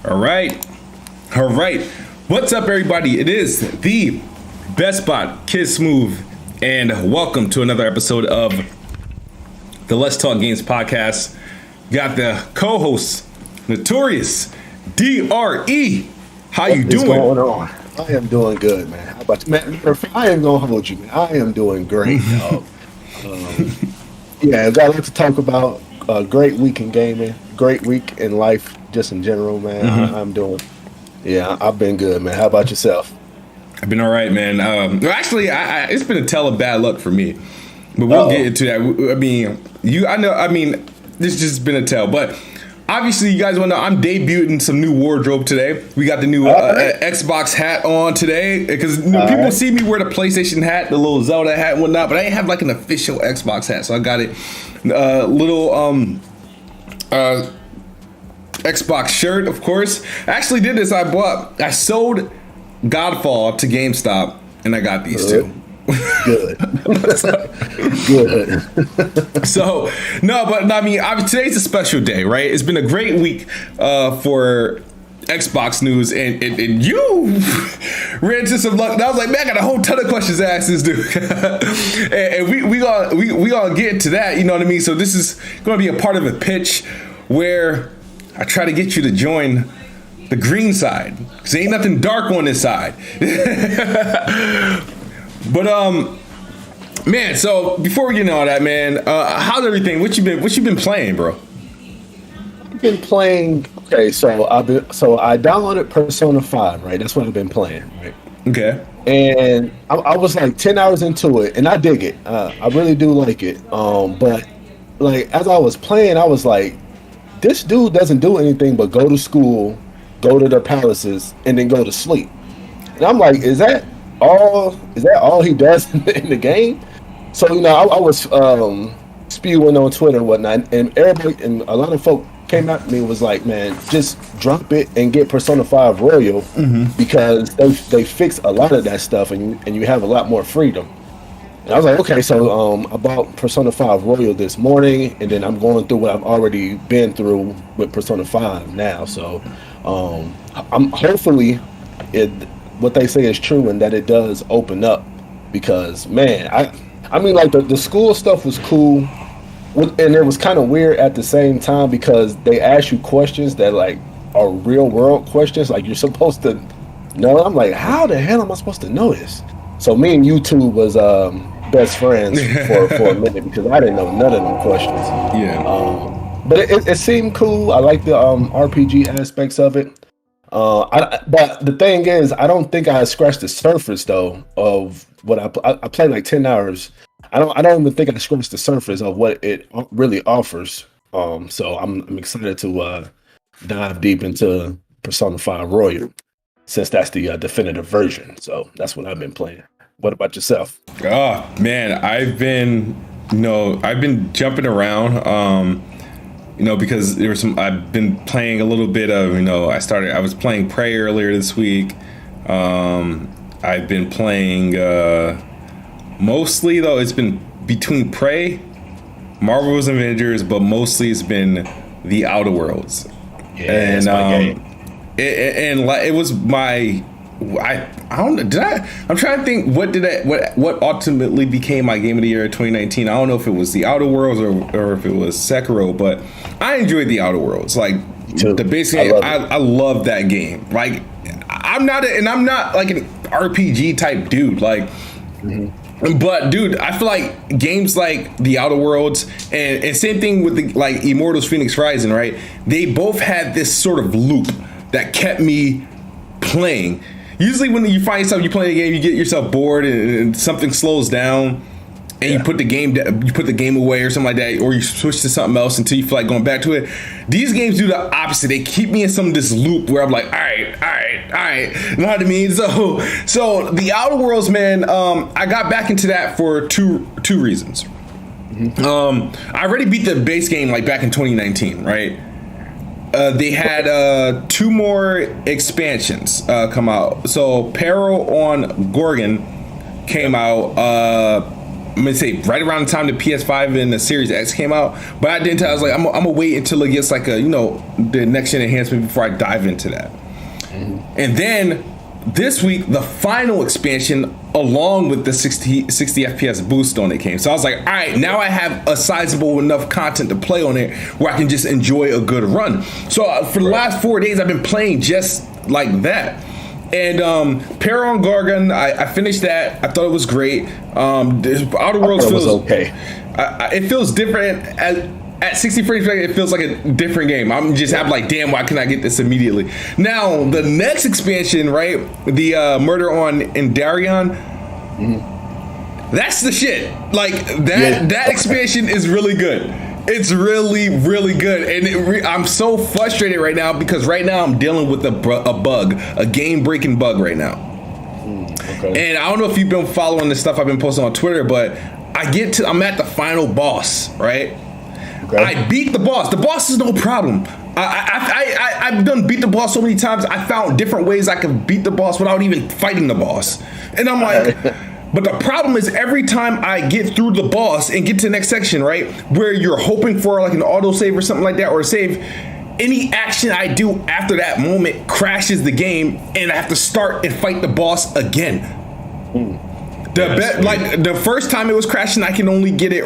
All right. What's up, everybody? It is the Best Spot, Kid Smooth, and welcome to another episode of the Let's Talk Games podcast. Got the co-host, Notorious DRE. How you doing? What's going on? I am doing good, man. How about you? Man, I am gonna hold you, man. I am doing great, dog. Got a lot to talk about. Great week in gaming, great week in life, just in general, man. I'm doing. Yeah, I've been good, man. How about yourself? I've been all right, man. Actually, it's been a tell of bad luck for me, but we'll get into that. I mean, this just been a tell, but obviously, you guys want to know I'm debuting some new wardrobe today. We got the new Xbox hat on today because people see me wear the PlayStation hat, the little Zelda hat, and whatnot, but I ain't have like an official Xbox hat, so I got it. Little Xbox shirt, of course. I actually did this. I sold Godfall to GameStop, and I got these two. Good. So, no, but I mean, today's a special day, right? It's been a great week for Xbox news, and you ran into some luck. And I was like, man, I got a whole ton of questions to ask this dude. and we gonna get into that, you know what I mean? So this is gonna be a part of a pitch where I try to get you to join the green side, because ain't nothing dark on this side. But man, so before we get into all that, man, how's everything? What you been playing, bro? I've been playing. Okay, so I downloaded Persona 5, right? That's what I've been playing, right? Okay. And I was like 10 hours into it, and I dig it. I really do like it. But like as I was playing, I was like, this dude doesn't do anything but go to school, go to their palaces, and then go to sleep. And I'm like, is that all he does in the game? So I was spewing on Twitter and whatnot, and everybody and a lot of folk came out to me and was like, man, just drop it and get Persona 5 Royal, because they fix a lot of that stuff and you have a lot more freedom. And I was like, okay, so I bought Persona 5 Royal this morning, and then I'm going through what I've already been through with Persona 5 now. So I'm hopefully what they say is true, and that it does open up, because man, I mean like the school stuff was cool, and it was kind of weird at the same time because they ask you questions that like are real world questions, like you're supposed to know. I'm like, how the hell am I supposed to know this? So me and YouTube was best friends for a minute because I didn't know none of them questions. Yeah. But it seemed cool. I like the RPG aspects of it. But the thing is, I don't think I scratched the surface though of what I played like 10 hours. I don't even think I scratched the surface of what it really offers. So I'm excited to dive deep into Persona 5 Royal, since that's the definitive version. So that's what I've been playing. What about yourself? Oh man, I've been jumping around. Because I've been playing a little bit of, I was playing Prey earlier this week. I've been playing, mostly though, it's been between Prey, Marvel's Avengers, but mostly it's been the Outer Worlds. Yeah, and my game. It was my, I don't know. I'm trying to think what ultimately became my game of the year of 2019. I don't know if it was the Outer Worlds or if it was Sekiro, but I enjoyed the Outer Worlds. Like the basic game, I love that game. Like I'm not like an RPG type dude. Like, but dude, I feel like games like the Outer Worlds and same thing with the like Immortals Phoenix Rising, right? They both had this sort of loop that kept me playing. Usually when you find yourself, you play a game, you get yourself bored and something slows down, and you put the game away or something like that, or you switch to something else until you feel like going back to it. These games do the opposite. They keep me in some of this loop where I'm like, all right. You know what I mean? So the Outer Worlds, man, I got back into that for two reasons. I already beat the base game like back in 2019, right? They had 2 more expansions come out. So Peril on Gorgon came out I'm gonna say right around the time the PS5 and the Series X came out, but I didn't tell. I was like, I'm gonna wait until it gets like a, the next gen enhancement before I dive into that. And then this week, the final expansion, along with the 60 FPS boost on it came. So I was like, all right, now I have a sizable enough content to play on it where I can just enjoy a good run. So for the last 4 days, I've been playing just like that. And Paragon Gargan, I finished that. I thought it was great. Outer Worlds feels okay. It feels different at 60 frames per second. It feels like a different game. I'm just I'm like, damn, why can I get this immediately? Now the next expansion, right? The Murder on Endarion. That's the shit. Like that expansion is really good. It's really, really good, and I'm so frustrated right now because right now I'm dealing with a bug, a game-breaking bug right now. Okay. And I don't know if you've been following the stuff I've been posting on Twitter, but I'm at the final boss, right? Okay. I beat the boss. The boss is no problem. I've done beat the boss so many times. I found different ways I could beat the boss without even fighting the boss, and I'm like. But the problem is every time I get through the boss and get to the next section, right, where you're hoping for like an auto save or something like that, or a save, any action I do after that moment crashes the game and I have to start and fight the boss again. The first time it was crashing, I can only get it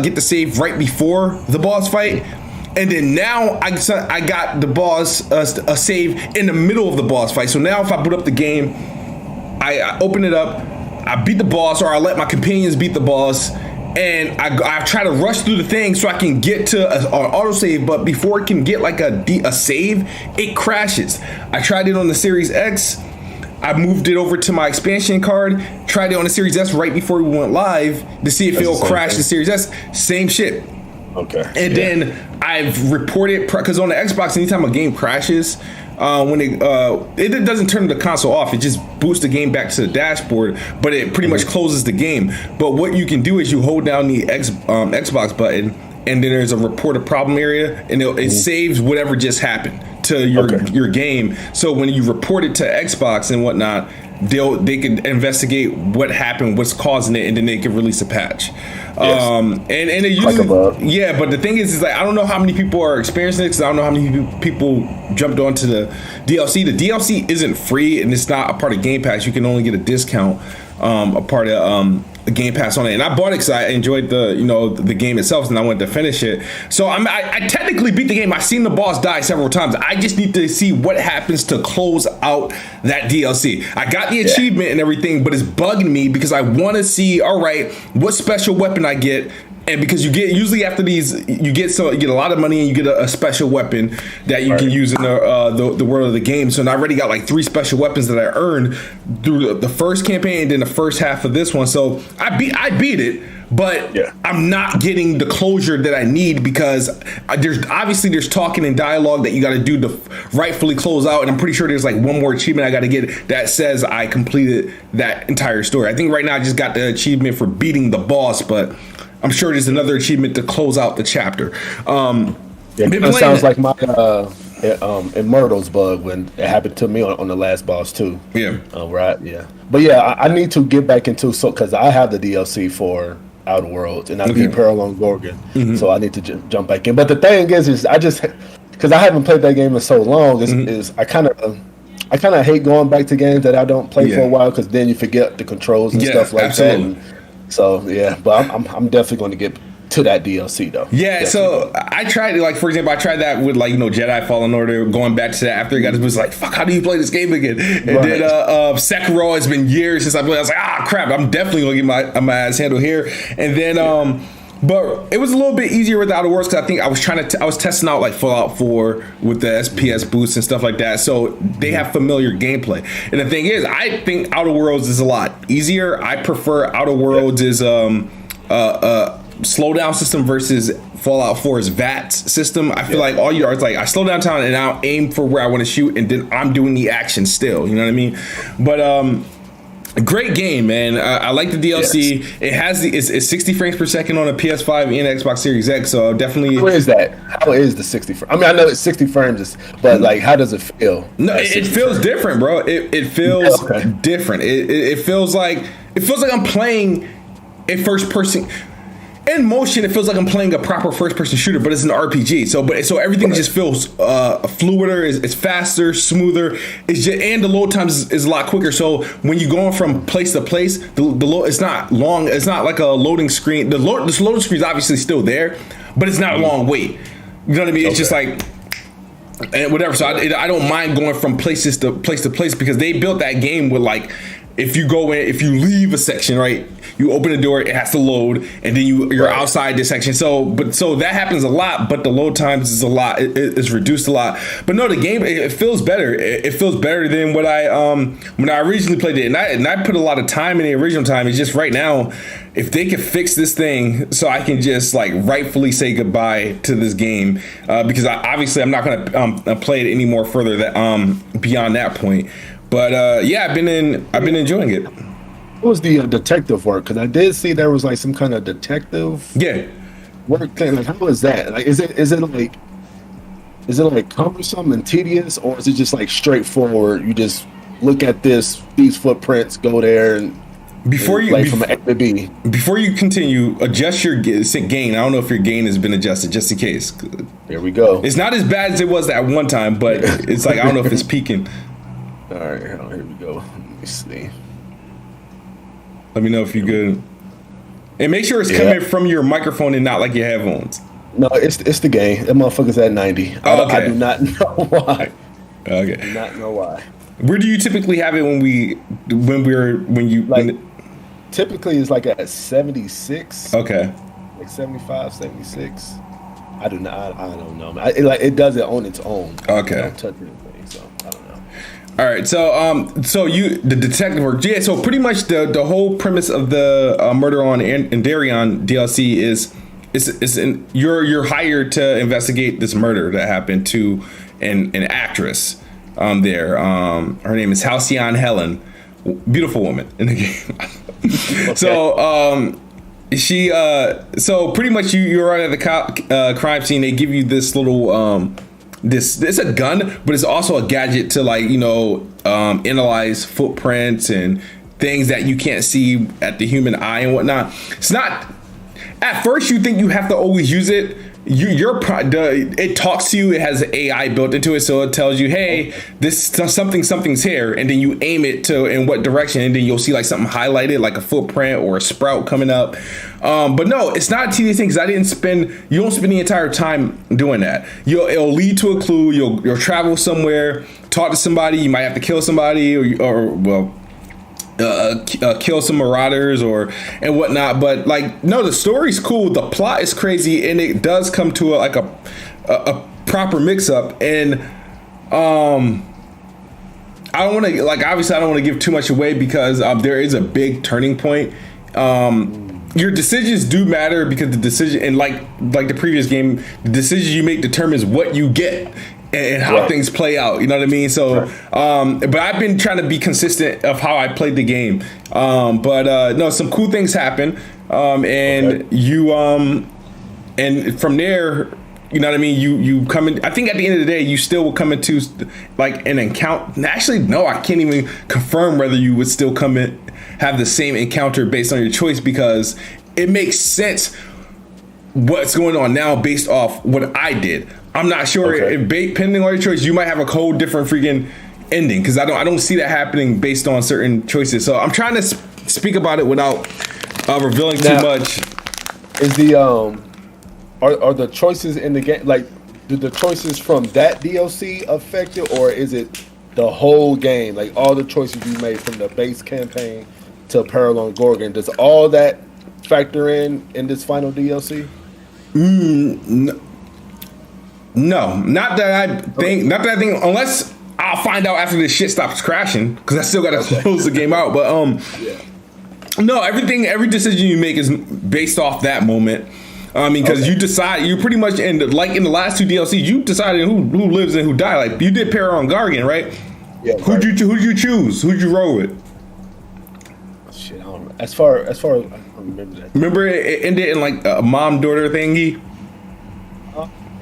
get the save right before the boss fight. And then now I got the boss a save in the middle of the boss fight. So now if I boot up the game, I open it up, I beat the boss, or I let my companions beat the boss, and I try to rush through the thing so I can get to an autosave, but before it can get like a save, it crashes. I tried it on the Series X. I moved it over to my expansion card, tried it on the Series S right before we went live to see if it'll crash the Series S. Same shit. Okay. And then I've reported, because on the Xbox, anytime a game crashes, when it doesn't turn the console off, it just boosts the game back to the dashboard, but it pretty much closes the game. But what you can do is you hold down the Xbox button, and then there's a report a problem area, and it saves whatever just happened to your game. So when you report it to Xbox and whatnot, they can investigate what happened, what's causing it, and then they can release a patch. And it usually, but the thing is like I don't know how many people are experiencing it because I don't know how many people jumped onto the DLC. The DLC isn't free and it's not a part of Game Pass. You can only get a discount, a part of a Game Pass on it. And I bought it because I enjoyed the game itself, and I wanted to finish it. So I technically beat the game. I've seen the boss die several times. I just need to see what happens to close out that DLC. I got the achievement and everything, but it's bugging me because I want to see, all right, what special weapon I get. And because you get usually after these, you get a lot of money and you get a special weapon that you can use in the world of the game. So I already got like 3 special weapons that I earned through the first campaign and then the first half of this one. So I beat it, but I'm not getting the closure that I need because there's talking and dialogue that you got to do to rightfully close out. And I'm pretty sure there's like one more achievement I got to get that says I completed that entire story. I think right now I just got the achievement for beating the boss, but I'm sure there's another achievement to close out the chapter. It sounds like my Immortals bug when it happened to me on the last boss too. But I need to get back into because I have the DLC for Outer Worlds and I beat Paragon Gorgon, so I need to jump back in. But the thing is I just because I haven't played that game in so long, is I kind of hate going back to games that I don't play for a while because then you forget the controls and stuff like that. And, so but I'm definitely going to get to that DLC though. So I tried like for example I tried that with like Jedi Fallen Order, going back to that after it got was like fuck, how do you play this game again? And then Sekiro, has been years since I played. I was like crap, I'm definitely gonna get my ass handled here. And then but it was a little bit easier with the Outer Worlds because I think I was I was testing out like Fallout 4 with the SPS boosts and stuff like that. So they have familiar gameplay. And the thing is, I think Outer Worlds is a lot easier. I prefer Outer Worlds is slowdown system versus Fallout 4's VATS system. I feel like all you are is like I slow down time and I'll aim for where I want to shoot and then I'm doing the action still. You know what I mean? But great game, man. I like the DLC. Yes. It has it's 60 frames per second on a PS5 and Xbox Series X. So definitely. How is that? How is the 60 frames? I mean, I know it's 60 frames, but like, how does it feel? No, it feels different, bro. It feels different. It feels like I'm playing a first person. In motion, it feels like I'm playing a proper first-person shooter, but it's an RPG. So everything just feels fluider. It's faster, smoother. And the load times is a lot quicker. So when you're going from place to place, the load, it's not long. It's not like a loading screen. This loading screen is obviously still there, but it's not a long wait. You know what I mean? It's just like and whatever. So I don't mind going from places to place because they built that game with like. If you leave a section, right, you open the door, it has to load, and then you're outside this section. So that happens a lot, but the load times is a lot. It's reduced a lot. But no, the game it feels better. It feels better than what I when I originally played it, and I put a lot of time in the original time. It's just right now, if they could fix this thing so I can just like rightfully say goodbye to this game, because I'm not gonna play it any more further beyond that point. But I've been enjoying it. What was the detective work? Because I did see there was like some kind of detective work thing. Like, how is that? Like, is it like cumbersome and tedious, or is it just like straightforward? You just look at these footprints, go there, and from A to B. Before you continue, adjust your gain. I don't know if your gain has been adjusted, just in case. There we go. It's not as bad as it was that one time, but it's like I don't know if it's peaking. All right, here we go. Let me see. Let me know if you're good. And make sure it's coming from your microphone and not like your headphones. No, it's the game. That motherfucker's at 90. Oh, okay. I do not know why. Okay. I do not know why. Where do you typically have it typically it's like at 76. Okay. Like 75, 76. I don't know. It does it on its own. Okay. I don't touch anything, so I don't know. All right, so the detective work, so pretty much the whole premise of the Murder on Darion DLC is you're hired to investigate this murder that happened to an actress there. Her name is Halcyon Helen, beautiful woman in the game. Okay. So pretty much you're right at the crime scene. They give you this little it's a gun, but it's also a gadget to analyze footprints and things that you can't see at the human eye and whatnot. It's not. At first, you think you have to always use it. It talks to you. It has AI built into it, so it tells you, "Hey, this something's here," and then you aim it to in what direction, and then you'll see like something highlighted, like a footprint or a sprout coming up. But no, it's not a tedious thing because you don't spend the entire time doing that. It'll lead to a clue. You'll travel somewhere, talk to somebody. You might have to kill somebody or kill some marauders and whatnot. But the story's cool. The plot is crazy, and it does come to a proper mix up. And I don't want to obviously I don't want to give too much away because there is a big turning point. Your decisions do matter because the decision, and like the previous game, the decisions you make determines what you get and how things play out. You know what I mean? So, but I've been trying to be consistent of how I played the game. No, some cool things happen. And from there, you know what I mean? You come in, I think at the end of the day, you still will come into like an encounter. Actually, no, I can't even confirm whether you would still come in, have the same encounter based on your choice, because it makes sense what's going on now based off what I did. I'm not sure if depending on your choice, you might have a whole different freaking ending, because I don't see that happening based on certain choices. So I'm trying to speak about it without revealing too much. Is the are the choices in the game, like, do the choices from that DLC affect it, or is it the whole game, like all the choices you made from the base campaign to Parallel Gorgon? Does all that factor in this final DLC? No, not that I think. Unless I'll find out after this shit stops crashing, because I still got to close the game out. But no, every decision you make is based off that moment. I mean, because you decide, you pretty much in the last two DLCs, you decided who lives and who died. Like, you did Parallel Gorgon, right? Yeah. Who'd you choose? Who'd you roll with? Shit, I don't know. As far as I don't remember that. Remember it ended in like a mom-daughter thingy?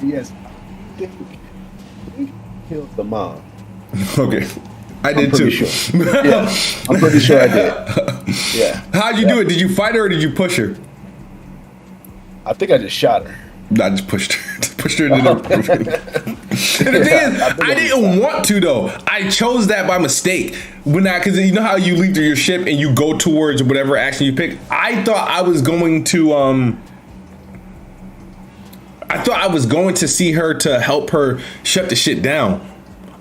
Yes. He killed the mom. Okay. I did too. Sure. Yeah, I'm pretty sure I did. Yeah. How'd you do it? Did you fight her or did you push her? I think I just shot her. I just pushed her. Pushed her into the. And the thing is, I didn't want to though. I chose that by mistake. Because you know how you leave through your ship and you go towards whatever action you pick. I thought I was going to see her to help her shut the shit down.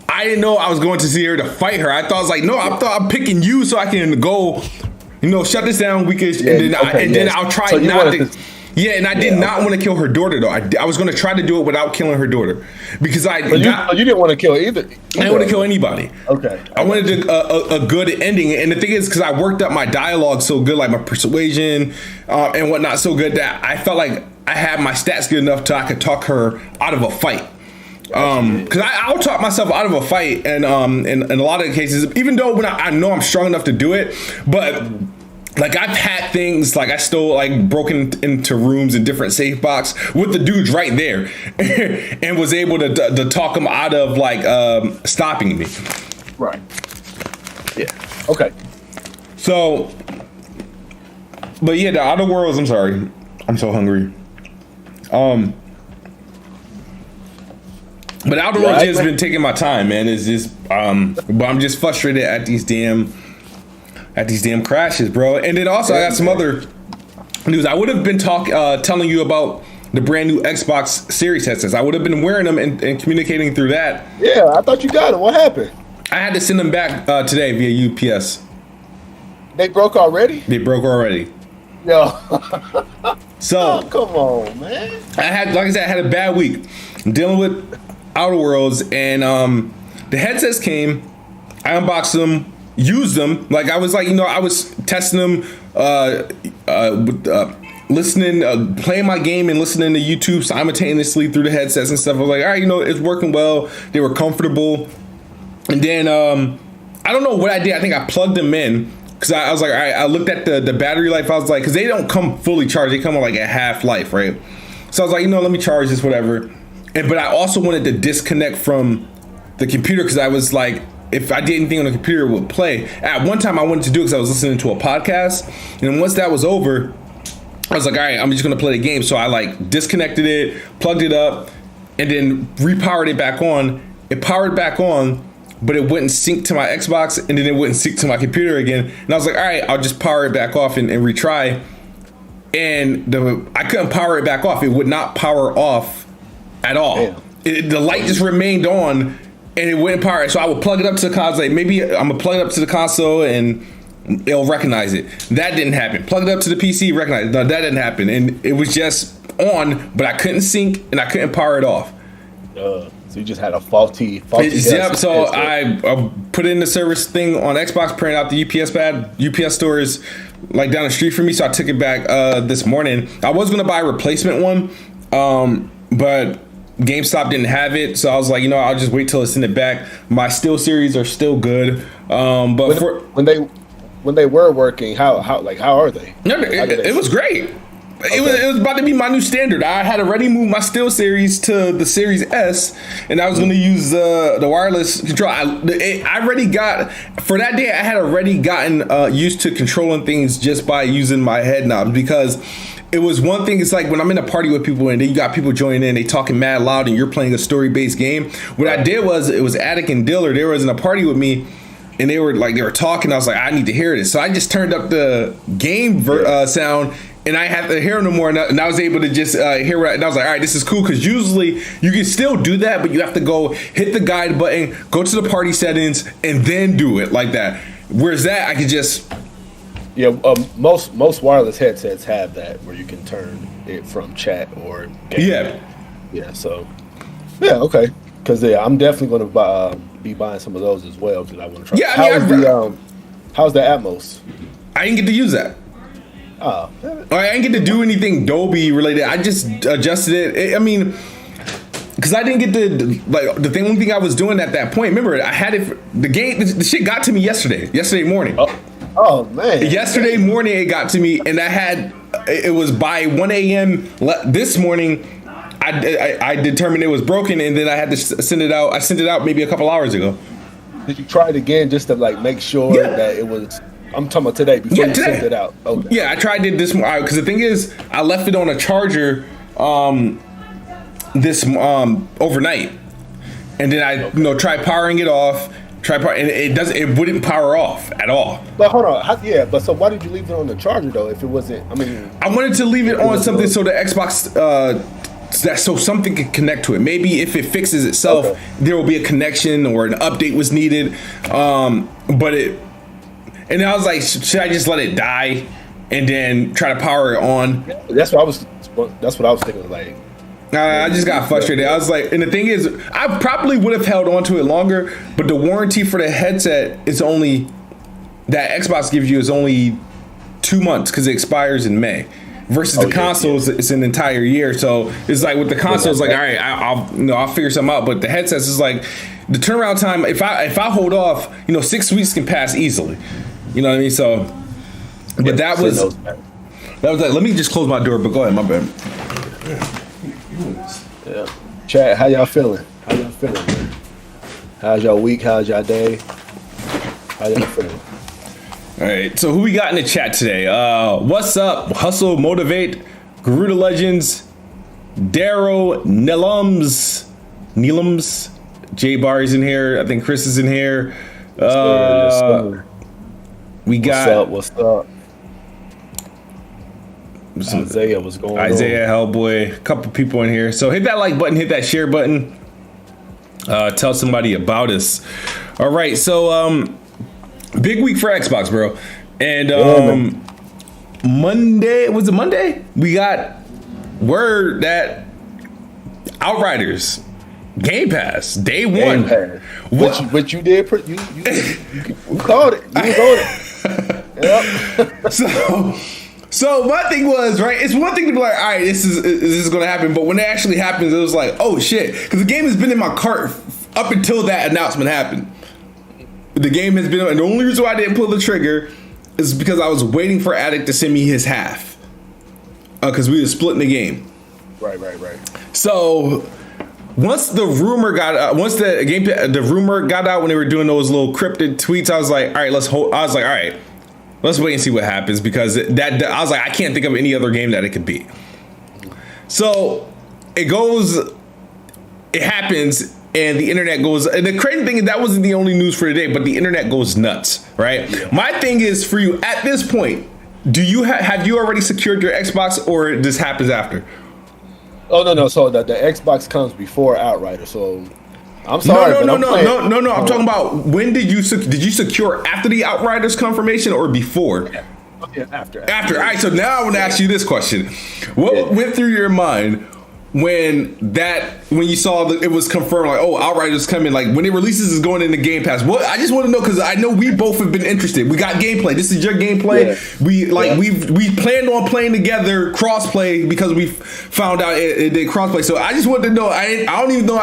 I didn't know I was going to see her to fight her. I thought I was like, no, I thought I'm picking you so I can go, shut this down. We could, then I'll try so not to. Yeah, and I did not want to kill her daughter though. I was going to try to do it without killing her daughter because you didn't want to kill either. I didn't want to kill anybody. Okay. I wanted a good ending, and the thing is, because I worked up my dialogue so good, like my persuasion and whatnot, so good that I felt like I had my stats good enough to I could talk her out of a fight. Because I'll talk myself out of a fight, and in a lot of the cases, even though when I know I'm strong enough to do it, but. Like I've had things like I stole broken into rooms in different safe box with the dudes right there and was able to talk them out of stopping me. Right. Yeah. Okay. So, but yeah, the Outer Worlds. I'm sorry, I'm so hungry. But Outer Worlds has been taking my time, man. It's just but I'm just frustrated at these damn crashes, bro. And then also I got some other news. I would have been telling you about the brand new Xbox Series headsets. I would have been wearing them and communicating through that. Yeah, I thought you got it. What happened? I had to send them back today via UPS. They broke already? They broke already. Yo. So come on, man. I had a bad week. I'm dealing with Outer Worlds, and the headsets came. I unboxed them. Use them I was I was testing them, listening, playing my game and listening to YouTube simultaneously through the headsets and stuff. I was like, all right, it's working well. They were comfortable, and then I don't know what I did. I think I plugged them in because I was like, all right. I looked at the battery life. I was like, because they don't come fully charged. They come on at half life, right? So I was like, let me charge this, whatever. But I also wanted to disconnect from the computer because I was like. If I did anything on the computer, it would play. At one time, I wanted to do it because I was listening to a podcast. And once that was over, I was like, all right, I'm just going to play the game. So I disconnected it, plugged it up, and then repowered it back on. It powered back on, but it wouldn't sync to my Xbox, and then it wouldn't sync to my computer again. And I was like, all right, I'll just power it back off and retry. And I couldn't power it back off. It would not power off at all. The light just remained on. And it wouldn't power. So I would plug it up to the console. Maybe I'm gonna plug it up to the console and it'll recognize it. That didn't happen. Plug it up to the PC, recognize it. No, that didn't happen. And it was just on, but I couldn't sync and I couldn't power it off. So you just had a faulty. Yep. So I put in the service thing on Xbox, printed out the UPS pad. UPS store is down the street from me, so I took it back this morning. I was gonna buy a replacement one, but GameStop didn't have it, so I was like, I'll just wait till I send it back. My Steel series are still good, but when they were working, how are they? No, it was great. Okay. It was about to be my new standard. I had already moved my Steel series to the Series S, and I was going to use the wireless control. I already got for that day. I had already gotten used to controlling things just by using my head knobs because. It was one thing. It's like when I'm in a party with people and then you got people joining in, they talking mad loud, and you're playing a story-based game. What I did was it was Addict and Diller. They was in a party with me, and they were talking. I was like, I need to hear this, so I just turned up the game sound, and I had to hear them no more. And I was able to just hear it. And I was like, all right, this is cool because usually you can still do that, but you have to go hit the guide button, go to the party settings, and then do it like that. Whereas that I could just. Yeah, most wireless headsets have that where you can turn it from chat or game. Yeah. So, okay. Because I'm definitely going to be buying some of those as well because I want to try. Yeah, how's the Atmos? I didn't get to use that. Oh, I didn't get to do anything Dolby related. I just adjusted it. I mean, because I didn't get to the only thing I was doing at that point. Remember, I had it. The shit got to me yesterday morning. Oh man! Yesterday morning it got to me, and it was by 1 a.m. this morning. I determined it was broken, and then I had to send it out. I sent it out maybe a couple hours ago. Did you try it again just to like make sure that it was? I'm talking about today before you sent it out. Okay. Yeah, I tried it this morning because the thing is, I left it on a charger this overnight, and then I tried powering it off. And it wouldn't power off at all. But hold on, but so why did you leave it on the charger though? If it wasn't, I wanted to leave it on something so the Xbox, so something could connect to it. Maybe if it fixes itself, there will be a connection or an update was needed. And I was like, should I just let it die and then try to power it on? That's what I was thinking. Like. I just got frustrated. I was like, and the thing is, I probably would have held on to it longer, but the warranty for the headset is only, that Xbox gives you is only 2 months because it expires in May. Versus the consoles, it's an entire year. So it's like with the consoles, like, all right, I'll figure something out. But the headsets is like the turnaround time. If I hold off, 6 weeks can pass easily. You know what I mean? So, but that was like, let me just close my door. But go ahead, my bad. Yeah. Chat, how y'all feeling? Man? How's y'all week? How's y'all day? How y'all feeling? All right, so who we got in the chat today? What's up? Hustle, Motivate, Garuda Legends, Darrow, Nelums, J Bar's in here. I think Chris is in here. We got what's up? Isaiah, what's going on? Isaiah, Hellboy, a couple people in here. So hit that like button, hit that share button. Tell somebody about us. All right, so big week for Xbox, bro. And Monday, was it Monday? We got word that Outriders Game Pass day one. What you did? You called it. You was on it. Yep. So my thing was, right, it's one thing to be like, all right, this is going to happen. But when it actually happens, it was like, oh, shit. Because the game has been in my cart up until that announcement happened. The game has been, and the only reason why I didn't pull the trigger is because I was waiting for Addict to send me his half. Because we were splitting the game. Right. So once the rumor got out, the rumor got out when they were doing those little cryptid tweets, I was like, all right, let's wait and see what happens, because I was like, I can't think of any other game that it could be. So it happens, and the internet goes. And the crazy thing is that wasn't the only news for today, but the internet goes nuts, right? Yeah. My thing is for you at this point, do you have you already secured your Xbox, or this happens after? Oh no. So the Xbox comes before Outriders. So I'm sorry. No. I'm talking about when did you secure after the Outriders confirmation or before? Yeah, after. All right. So now I want to ask you this question: what went through your mind when you saw that it was confirmed? Like, oh, Outriders coming. Like when it releases, is going into Game Pass. What? I just want to know, because I know we both have been interested. We got gameplay. This is your gameplay. Yeah. We planned on playing together crossplay because we found out it did crossplay. So I just wanted to know. I don't even know.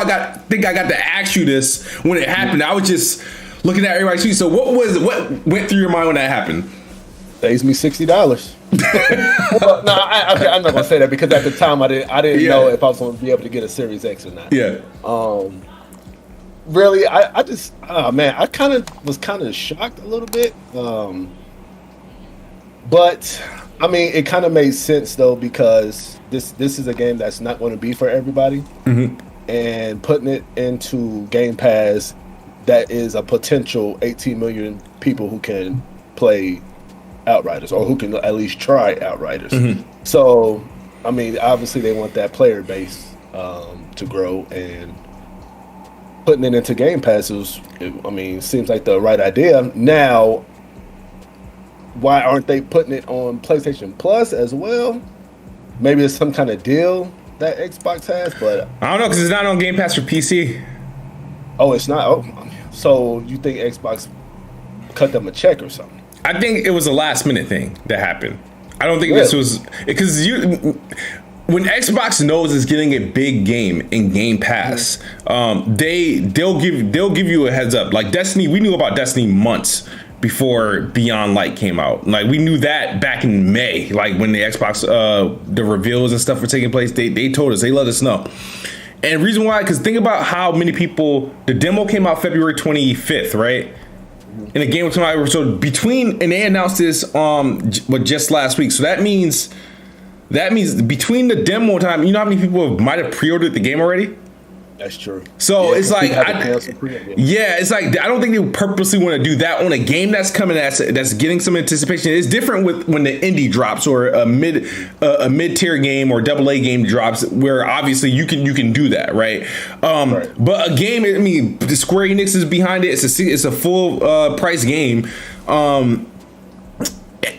Think I got to ask you this when it happened. I was just looking at everybody's tweets. So what went through your mind when that happened? Saves me $60. Well, no, I'm not gonna say that, because at the time I didn't know if I was gonna be able to get a Series X or not. Yeah. Really, I just, I kind of was shocked a little bit. But I mean, it kind of made sense though, because this is a game that's not going to be for everybody, and putting it into Game Pass, that is a potential 18 million people who can play Outriders, or who can at least try Outriders. So, I mean, obviously they want that player base to grow, and putting it into Game Pass seems like the right idea. Now, why aren't they putting it on PlayStation Plus as well? Maybe it's some kind of deal that Xbox has, but I don't know, because it's not on Game Pass for PC. Oh, it's not. Oh, so you think Xbox cut them a check or something? I think it was a last minute thing that happened. I don't think this was, because when Xbox knows it's getting a big game in Game Pass, they'll give you a heads up. Like Destiny, we knew about Destiny months before Beyond Light came out. Like we knew that back in May, like when the Xbox the reveals and stuff were taking place. They told us, they let us know. And reason why, because think about how many people, the demo came out February 25th, right? And the game was coming out, so between, and they announced this just last week. So that means between the demo time, you know how many people might have pre-ordered the game already? That's true. So it's like, it's like I don't think they purposely want to do that on a game that's coming that's getting some anticipation. It's different with when the indie drops or a mid-tier game or AA game drops, where obviously you can do that, right? But a game, I mean, the Square Enix is behind it. It's a full price game. And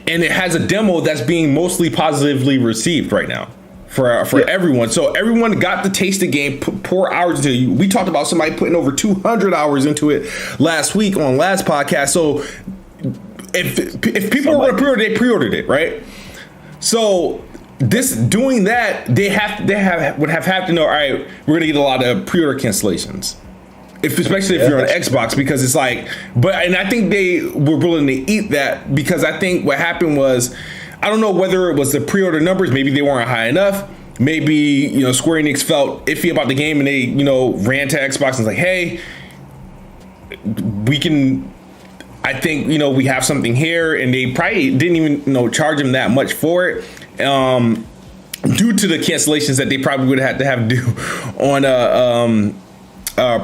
it has a demo that's being mostly positively received right now for everyone. So everyone got to taste the game, pour hours into it. We talked about somebody putting over 200 hours into it last week on last podcast. So if people were going to pre-order, they pre-ordered it, right? So doing that, they would have to know, all right, we're going to get a lot of pre-order cancellations. Especially if you're on Xbox, because it's like, and I think they were willing to eat that, because I think what happened was, I don't know whether it was the pre-order numbers, maybe they weren't high enough. Maybe, Square Enix felt iffy about the game and they, ran to Xbox and was like, hey, I think, we have something here. And they probably didn't even, charge them that much for it. Due to the cancellations that they probably would have to do on,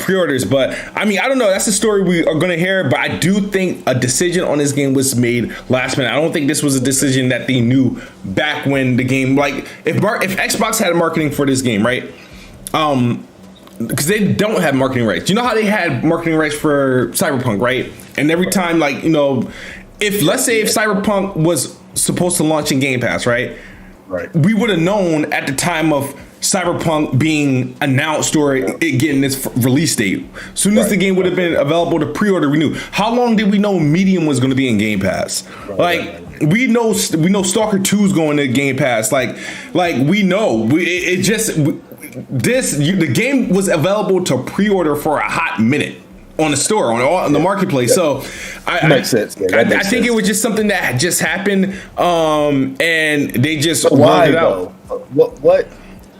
pre-orders. But I mean, I don't know, that's the story we are going to hear, but I do think a decision on this game was made last minute. I don't think this was a decision that they knew back when the game, like if Xbox had marketing for this game, right? Because they don't have marketing rights. You know how they had marketing rights for Cyberpunk, right? And every time, like, if Cyberpunk was supposed to launch in Game Pass, right? We would have known at the time of Cyberpunk being announced or it getting its release date. As soon as the game would have been available to pre-order, we knew. How long did we know Medium was going to be in Game Pass? We know Stalker 2 is going to Game Pass. Like we know. The game was available to pre-order for a hot minute on the store, on the marketplace. So makes sense. I think it was just something that just happened, and they just rolled it out.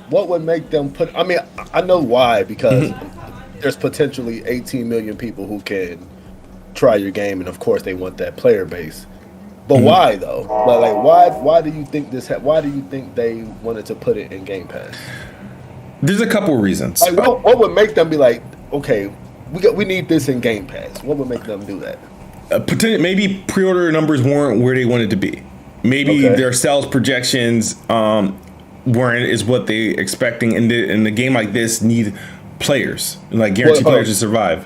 What would make them put? I mean, I know why, because there's potentially 18 million people who can try your game, and of course they want that player base. But why though? Like, why do you think this? Why do you think they wanted to put it in Game Pass? There's a couple of reasons. Like, what would make them be like, okay, we need this in Game Pass? What would make them do that? Maybe pre-order numbers weren't where they wanted to be. Maybe their sales projections weren't is what they expecting, and the game like this need players, like guaranteed players to survive.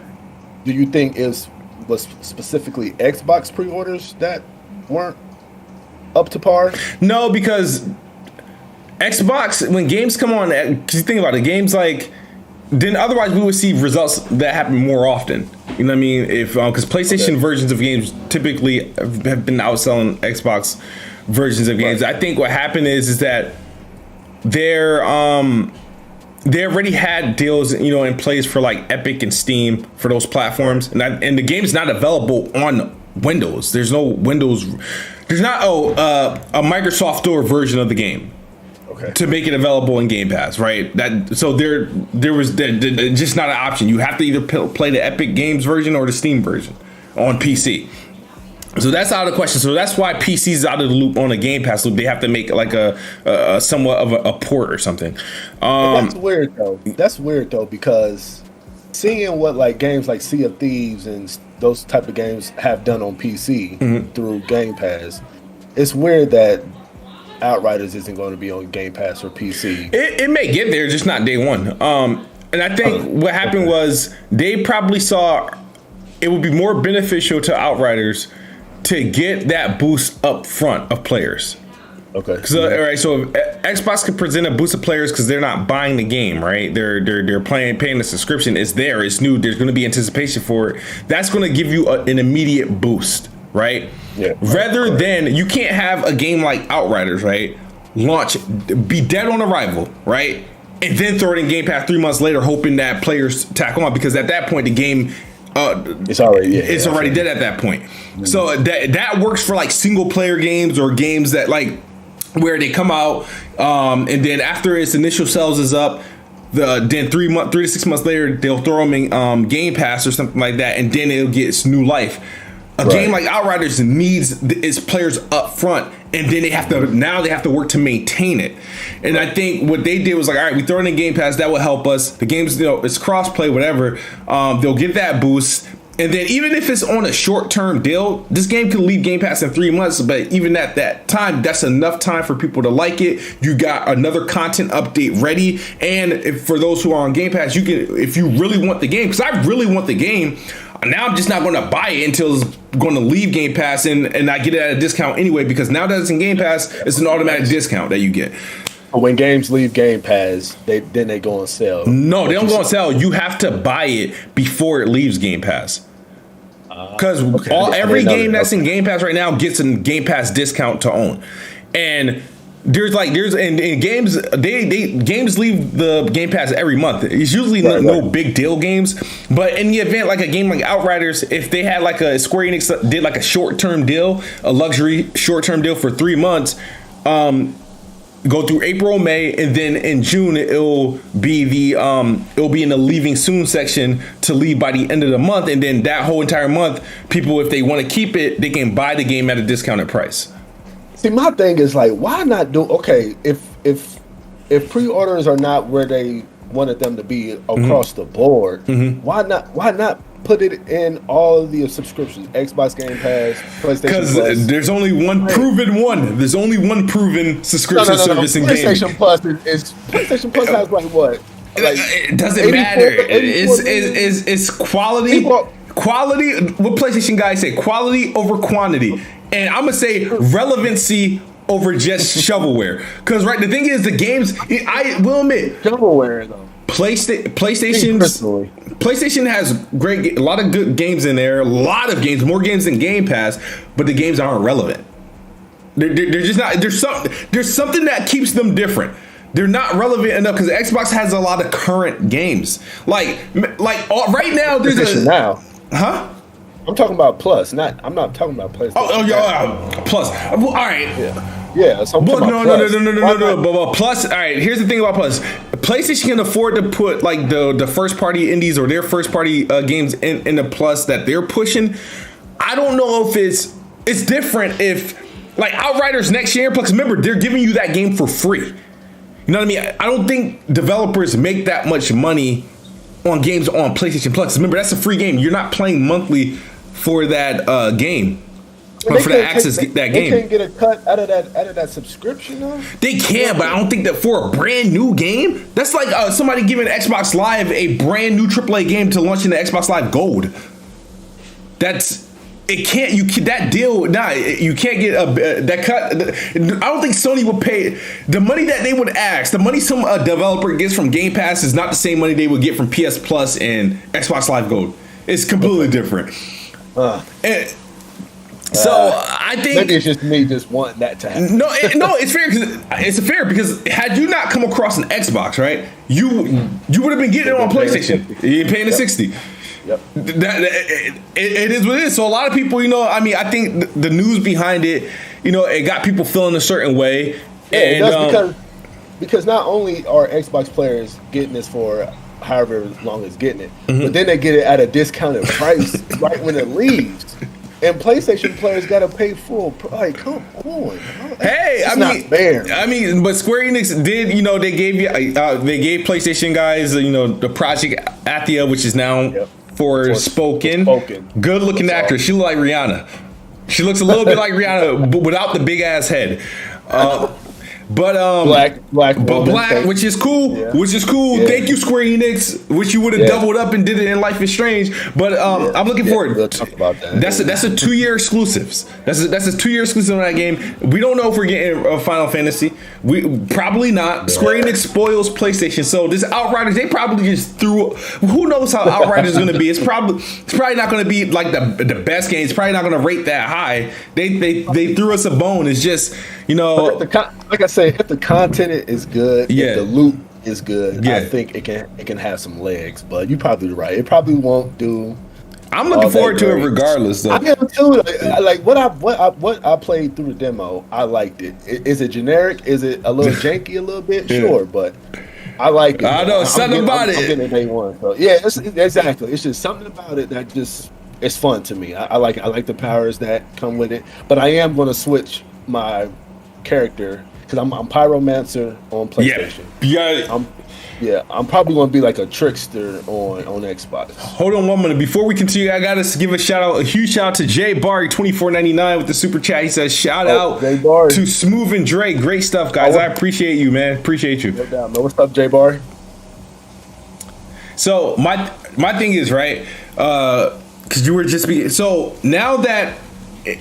Do you think it was specifically Xbox pre-orders that weren't up to par? No, because Xbox, when games come on, because you think about it, games like, then otherwise we would see results that happen more often. You know what I mean? If because PlayStation versions of games typically have been outselling Xbox versions of games. I think what happened is that they already had deals, in place for like Epic and Steam for those platforms, and the game's not available on Windows. There's no Windows. There's not a Microsoft Store version of the game to make it available in Game Pass, right? There was just not an option. You have to either play the Epic Games version or the Steam version on PC. So that's out of the question. So that's why PC's out of the loop on a Game Pass loop. They have to make like a somewhat of a port or something. That's weird though, because seeing what like games like Sea of Thieves and those type of games have done on PC through Game Pass, it's weird that Outriders isn't going to be on Game Pass or PC. It may get there, just not day one. And I think what happened was they probably saw it would be more beneficial to Outriders to get that boost up front of players. Okay. All right. So if Xbox can present a boost of players because they're not buying the game, right? They're paying the subscription. It's there. It's new. There's going to be anticipation for it. That's going to give you an immediate boost, right? Yeah. Rather than you can't have a game like Outriders, right? Launch, be dead on arrival, right? And then throw it in Game Pass 3 months later, hoping that players tack on, because at that point the game. It's already dead at that point. So that works for like single player games or games that like where they come out and then after its initial sales is up, then 3 to 6 months later they'll throw them in Game Pass or something like that, and then it'll get its new life. A game like Outriders needs its players up front, and then they have to work to maintain it. And I think what they did was like, all right, we throw it in Game Pass, that will help us. The game's, it's cross-play, whatever. They'll get that boost. And then even if it's on a short-term deal, this game could leave Game Pass in 3 months, but even at that time, that's enough time for people to like it. You got another content update ready. And if, for those who are on Game Pass, you can, if you really want the game, because I really want the game, now I'm just not going to buy it until it's going to leave Game Pass, and I get it at a discount anyway, because now that it's in Game Pass, it's an automatic discount that you get. When games leave Game Pass, then they go on sale. No, they don't go on sale. You have to buy it before it leaves Game Pass. Because every game that's in Game Pass right now gets a Game Pass discount to own. And games games leave the Game Pass every month. It's usually no big deal games, but in the event like a game like Outriders, if they had like a Square Enix did like a short-term deal, a luxury short-term deal for 3 months, go through April, May, and then in June it'll be in the leaving soon section to leave by the end of the month, and then that whole entire month, people, if they want to keep it, they can buy the game at a discounted price. See, my thing is like, why not do if pre-orders are not where they wanted them to be across the board, why not put it in all of the subscriptions, Xbox Game Pass, PlayStation Plus? Because there's only one proven one. There's only one proven subscription service in gaming. PlayStation Plus PlayStation Plus has like what? Like it doesn't matter. It's quality. Quality. What PlayStation guys say? Quality over quantity. And I'm gonna say relevancy over just shovelware. Because the thing is, the games, I will admit, shovelware though. PlayStation has a lot of good games in there, a lot of games, more games than Game Pass, but the games aren't relevant. They're just not. There's something that keeps them different. They're not relevant enough because Xbox has a lot of current games. Like right now, there's huh? I'm talking about Plus, I'm not talking about PlayStation. Plus. Well, all right. Yeah. So no. But Plus. All right. Here's the thing about Plus. PlayStation can afford to put like the first party indies or their first party games in the Plus that they're pushing. I don't know if it's different if like Outriders next year. Plus, remember they're giving you that game for free. You know what I mean? I don't think developers make that much money on games on PlayStation Plus. Remember, that's a free game. You're not playing monthly for that game. Or for that access, that game. They can't get a cut out of that subscription, though? They can, but I don't think that for a brand new game. That's like somebody giving Xbox Live a brand new AAA game to launch in the Xbox Live Gold. You can't get that cut. I don't think Sony would pay the money that they would ask. The money some developer gets from Game Pass is not the same money they would get from PS Plus and Xbox Live Gold. It's completely different. So I think maybe it's just me just wanting that to happen. No, it's fair because had you not come across an Xbox, right, you would have been getting it on PlayStation. You're paying the $60. Yep. It is what it is. So a lot of people, I think the news behind it, it got people feeling a certain way. Yeah, and that's because not only are Xbox players getting this for however long it's getting it, but then they get it at a discounted price right when it leaves. And PlayStation players got to pay full. Like, come on. Hey, not fair. But Square Enix did, they gave PlayStation guys, the Project Athia, which is now Forspoken. Good looking actress. She looks like Rihanna. She looks a little bit like Rihanna, but without the big ass head. But black, which is cool. Yeah. Which is cool. Yeah. Thank you, Square Enix. Which you would have doubled up and did it in Life is Strange. But I'm looking forward. We'll talk about that. That's a 2-year exclusive. That's a 2-year exclusive on that game. We don't know if we're getting Final Fantasy. We probably not. Yeah. Square Enix spoils PlayStation. So this Outriders, they probably just threw. Who knows how Outriders is going to be? It's probably not going to be like the best game. It's probably not going to rate that high. They threw us a bone. It's just like I say, if the content is good, if the loot is good, I think it can have some legs. But you're probably right. It probably won't do. I'm looking forward to it regardless, though. I am too. Like what I played through the demo, I liked it. Is it generic? Is it a little janky a little bit? Sure, but I like it. I know something about it. I'm getting it day one. So yeah, exactly. It's just something about it that just it's fun to me. I like it. I like the powers that come with it. But I am going to switch my character because I'm Pyromancer on PlayStation. I'm probably going to be like a trickster on Xbox. Hold on 1 minute. Before we continue, I got to give a huge shout out to Jay Barry, $24.99 with the super chat. He says, shout out to Smooth and Dre. Great stuff, guys. I appreciate you, man. Appreciate you. No doubt, man. What's up, Jay Barry? So my thing is, right, because you were just so now that,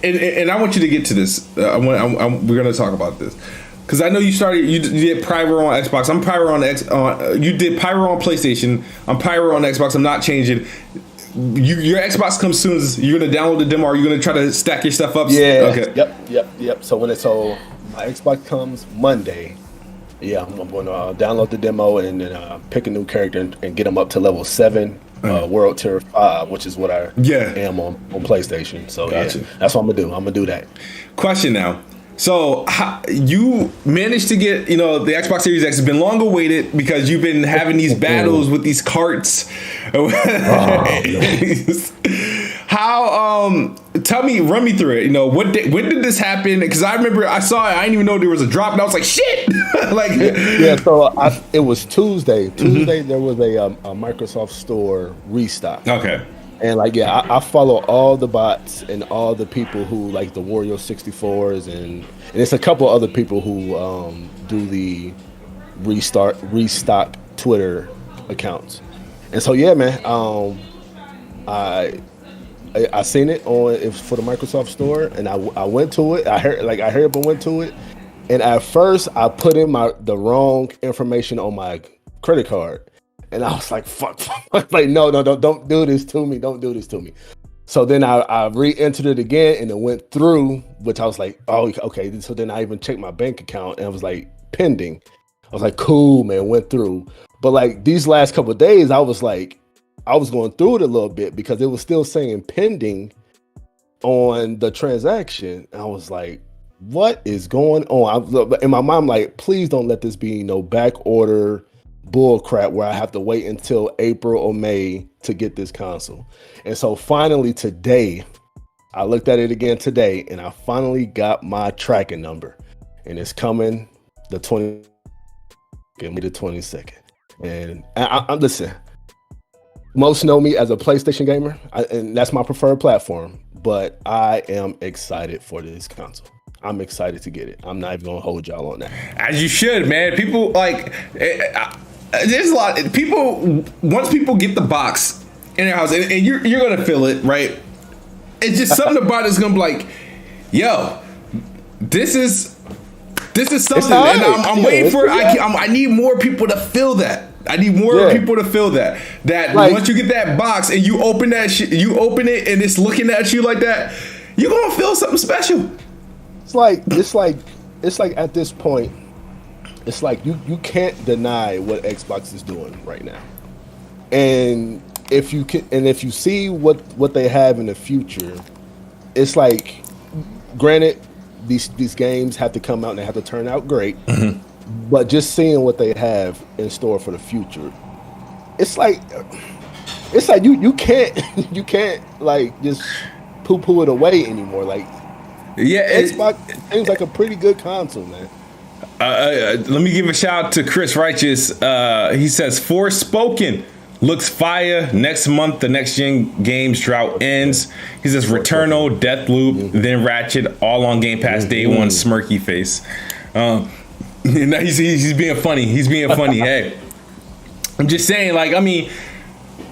and I want you to get to this. We're going to talk about this. Because I know you did Pyro on Xbox. I'm Pyro on you did Pyro on PlayStation. I'm Pyro on Xbox. I'm not changing. Your Xbox comes soon. You're gonna download the demo. Or you're gonna try to stack your stuff up. Yeah. Okay. Yep. So my Xbox comes Monday. Yeah, I'm gonna download the demo and then pick a new character and get them up to level 7, World Tier 5, which is what I am on PlayStation. So gotcha. That's what I'm gonna do. I'm gonna do that. Question now. So you managed to get, the Xbox Series X has been long awaited because you've been having these battles with these carts. How? Run me through it. When did this happen? Because I remember I saw it. I didn't even know there was a drop, and I was like, shit. So it was Tuesday. Tuesday there was a Microsoft Store restock. Okay. And I follow all the bots and all the people who like the Wario 64s and it's a couple other people who do the restock Twitter accounts. And so man, I seen it for the Microsoft Store and I went to it. I heard but went to it. And at first I put in the wrong information on my credit card. And I was like, fuck. Like, no, don't do this to me. Don't do this to me. So then I re-entered it again and it went through, which I was like, oh, okay. So then I even checked my bank account and it was like pending. I was like, cool, man, went through. But like these last couple of days, I was going through it a little bit because it was still saying pending on the transaction. And I was like, what is going on? In my mind, like, please don't let this be no back order bull crap where I have to wait until April or May to get this console. And so finally today, I looked at it again today and I finally got my tracking number and it's coming the 22nd. And I listen, most know me as a PlayStation gamer and that's my preferred platform, but I am excited for this console. I'm excited to get it. I'm not even gonna hold y'all on that. As you should, man. People there's a lot of people. Once people get the box in their house, and you're gonna feel it, right? It's just something about it's gonna be like, yo, this is something, and I'm waiting for. I need more people to feel that. I need more people to feel that. That once you get that box and you open that shit, you open it and it's looking at you like that, you're gonna feel something special. It's like at this point. It's like you can't deny what Xbox is doing right now, and if you see what they have in the future, it's like, granted, these games have to come out and they have to turn out great, but just seeing what they have in store for the future, it's like you can't like just poo it away anymore. Like, Xbox seems like a pretty good console, man. Let me give a shout out to Chris Righteous. He says Forspoken looks fire. Next month, the next gen games drought ends. He says Returnal, Deathloop, then Ratchet, all on Game Pass day one. Smirky face. He's being funny. He's being funny. Hey, I'm just saying. Like, I mean,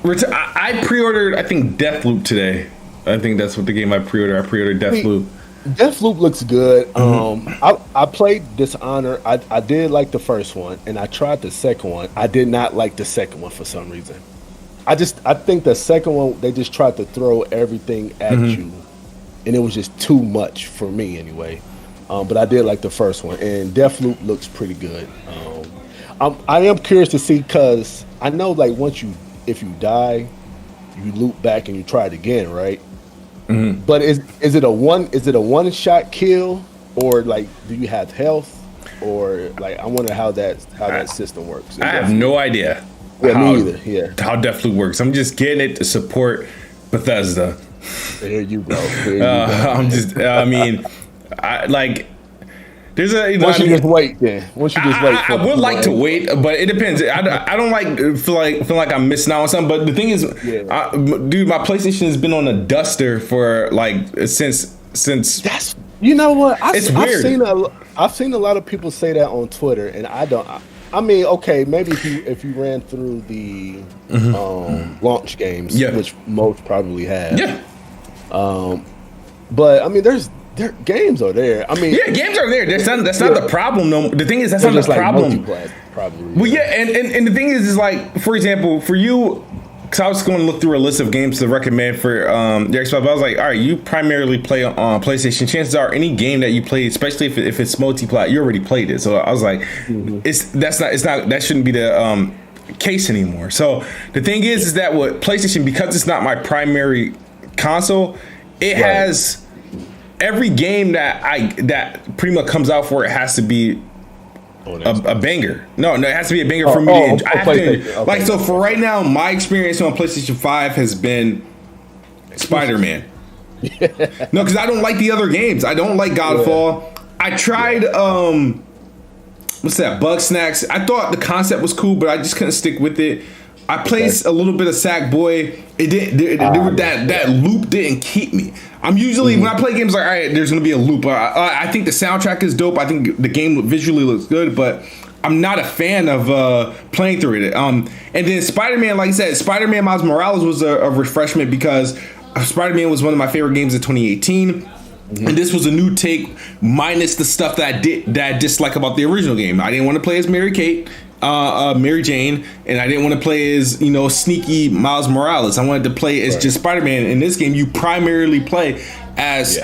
I pre-ordered. I think Deathloop today. I think that's what the game I pre-ordered. I pre-ordered Deathloop. Deathloop looks good. I played Dishonored. I did like the first one, and I tried the second one. I did not like the second one for some reason. I think the second one, they just tried to throw everything at you, and it was just too much for me anyway. But I did like the first one, and Deathloop looks pretty good. I am curious to see, because I know like if you die, you loop back and you try it again, right? But is it a one shot kill, or like do you have health? or like I wonder how that system works. I have no idea. Yeah, me either. Yeah, how Deathloop works. I'm just getting it to support Bethesda. Here you go. I'm just. I mean, there's a. Once you just wait, then. Once you just wait. I would like to wait, but it depends. I don't feel like I'm missing out on something. But the thing is, dude, my PlayStation has been on a duster for since. That's, you know what? It's weird. I've seen a lot of people say that on Twitter, and I don't. I mean, okay, maybe if you ran through the launch games, which most probably have. Yeah. But I mean, their games are there. I mean, games are there. That's not the problem. No, the thing is that's not the problem. Probably. Well, and the thing is like, for example, for you, because I was going to look through a list of games to recommend for the Xbox. But I was like, all right, you primarily play on PlayStation. Chances are, any game that you play, especially if it's multiplayer, you already played it. So I was like, that shouldn't be the case anymore. So the thing is that with PlayStation, because it's not my primary console, it has every game that pretty much comes out for it has to be a banger. No, it has to be a banger for me to enjoy. I have to, so for right now, my experience on PlayStation 5 has been Spider-Man. No, because I don't like the other games. I don't like Godfall. I tried what's that? Bug Snacks. I thought the concept was cool, but I just couldn't stick with it. I played a little bit of Sackboy. It didn't. That loop didn't keep me. I'm usually when I play games like, all right, there's gonna be a loop. I think the soundtrack is dope. I think the game visually looks good, but I'm not a fan of playing through it. And then Spider-Man, like I said, Spider-Man Miles Morales was a refreshment because Spider-Man was one of my favorite games of 2018. And this was a new take, minus the stuff that I dislike about the original game. I didn't want to play as Mary Jane, and I didn't want to play as sneaky Miles Morales. I wanted to play as just Spider-Man. In this game, you primarily play as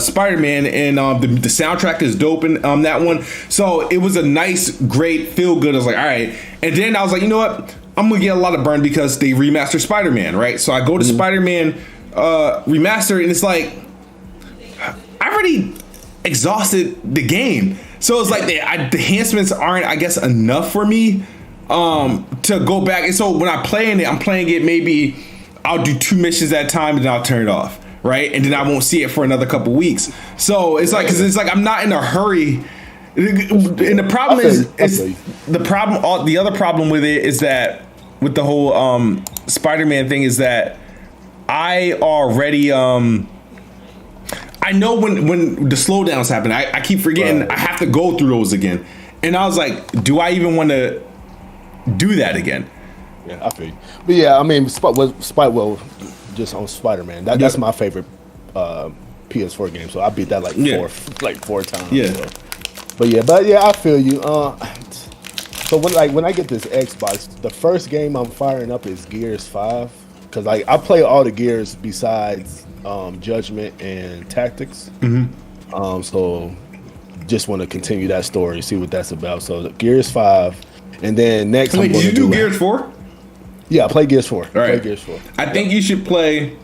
Spider-Man, and the soundtrack is dope in that one. So it was a nice, great, feel good. I was like, all right. And then I was like, you know what? I'm gonna get a lot of burn because they remastered Spider-Man, right? So I go to Spider-Man remaster, and it's like, I already exhausted the game. So it's like the enhancements aren't, I guess, enough for me to go back. And so when I'm playing it, maybe I'll do 2 missions at a time and then I'll turn it off, right? And then I won't see it for another couple weeks. So it's like, because it's like I'm not in a hurry. And the problem the other problem with it is that with the whole Spider-Man thing is that I already I know when the slowdowns happen, I keep forgetting I have to go through those again. And I was like, do I even want to do that again? Yeah, I feel you. But yeah, I mean, just on Spider-Man. That's my favorite PS4 game. So I beat that like four times. Yeah. So. But yeah, I feel you. So when I get this Xbox, the first game I'm firing up is Gears 5. Because I play all the Gears besides Judgment and Tactics. So just want to continue that story, see what that's about. So Gears 5, and then next. Wait, did you do Gears 4? Yeah, I play Gears 4. All right. Play Gears 4. I think you should play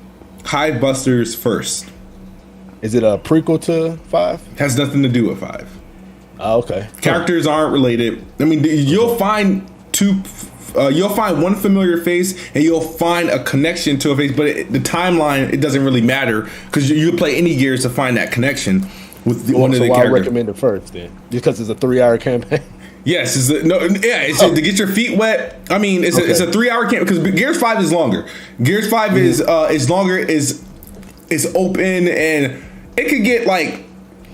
Hive Busters first. Is it a prequel to 5? Has nothing to do with 5. Oh, okay. Characters aren't related. I mean, you'll find one familiar face and you'll find a connection to a face, but the timeline, it doesn't really matter because you play any Gears to find that connection with one of the characters. I recommend it first then, because it's a 3-hour campaign. Yes, it's to get your feet wet. I mean, it's a 3-hour campaign because Gears 5 is longer. Gears 5 is longer, is open, and it could get like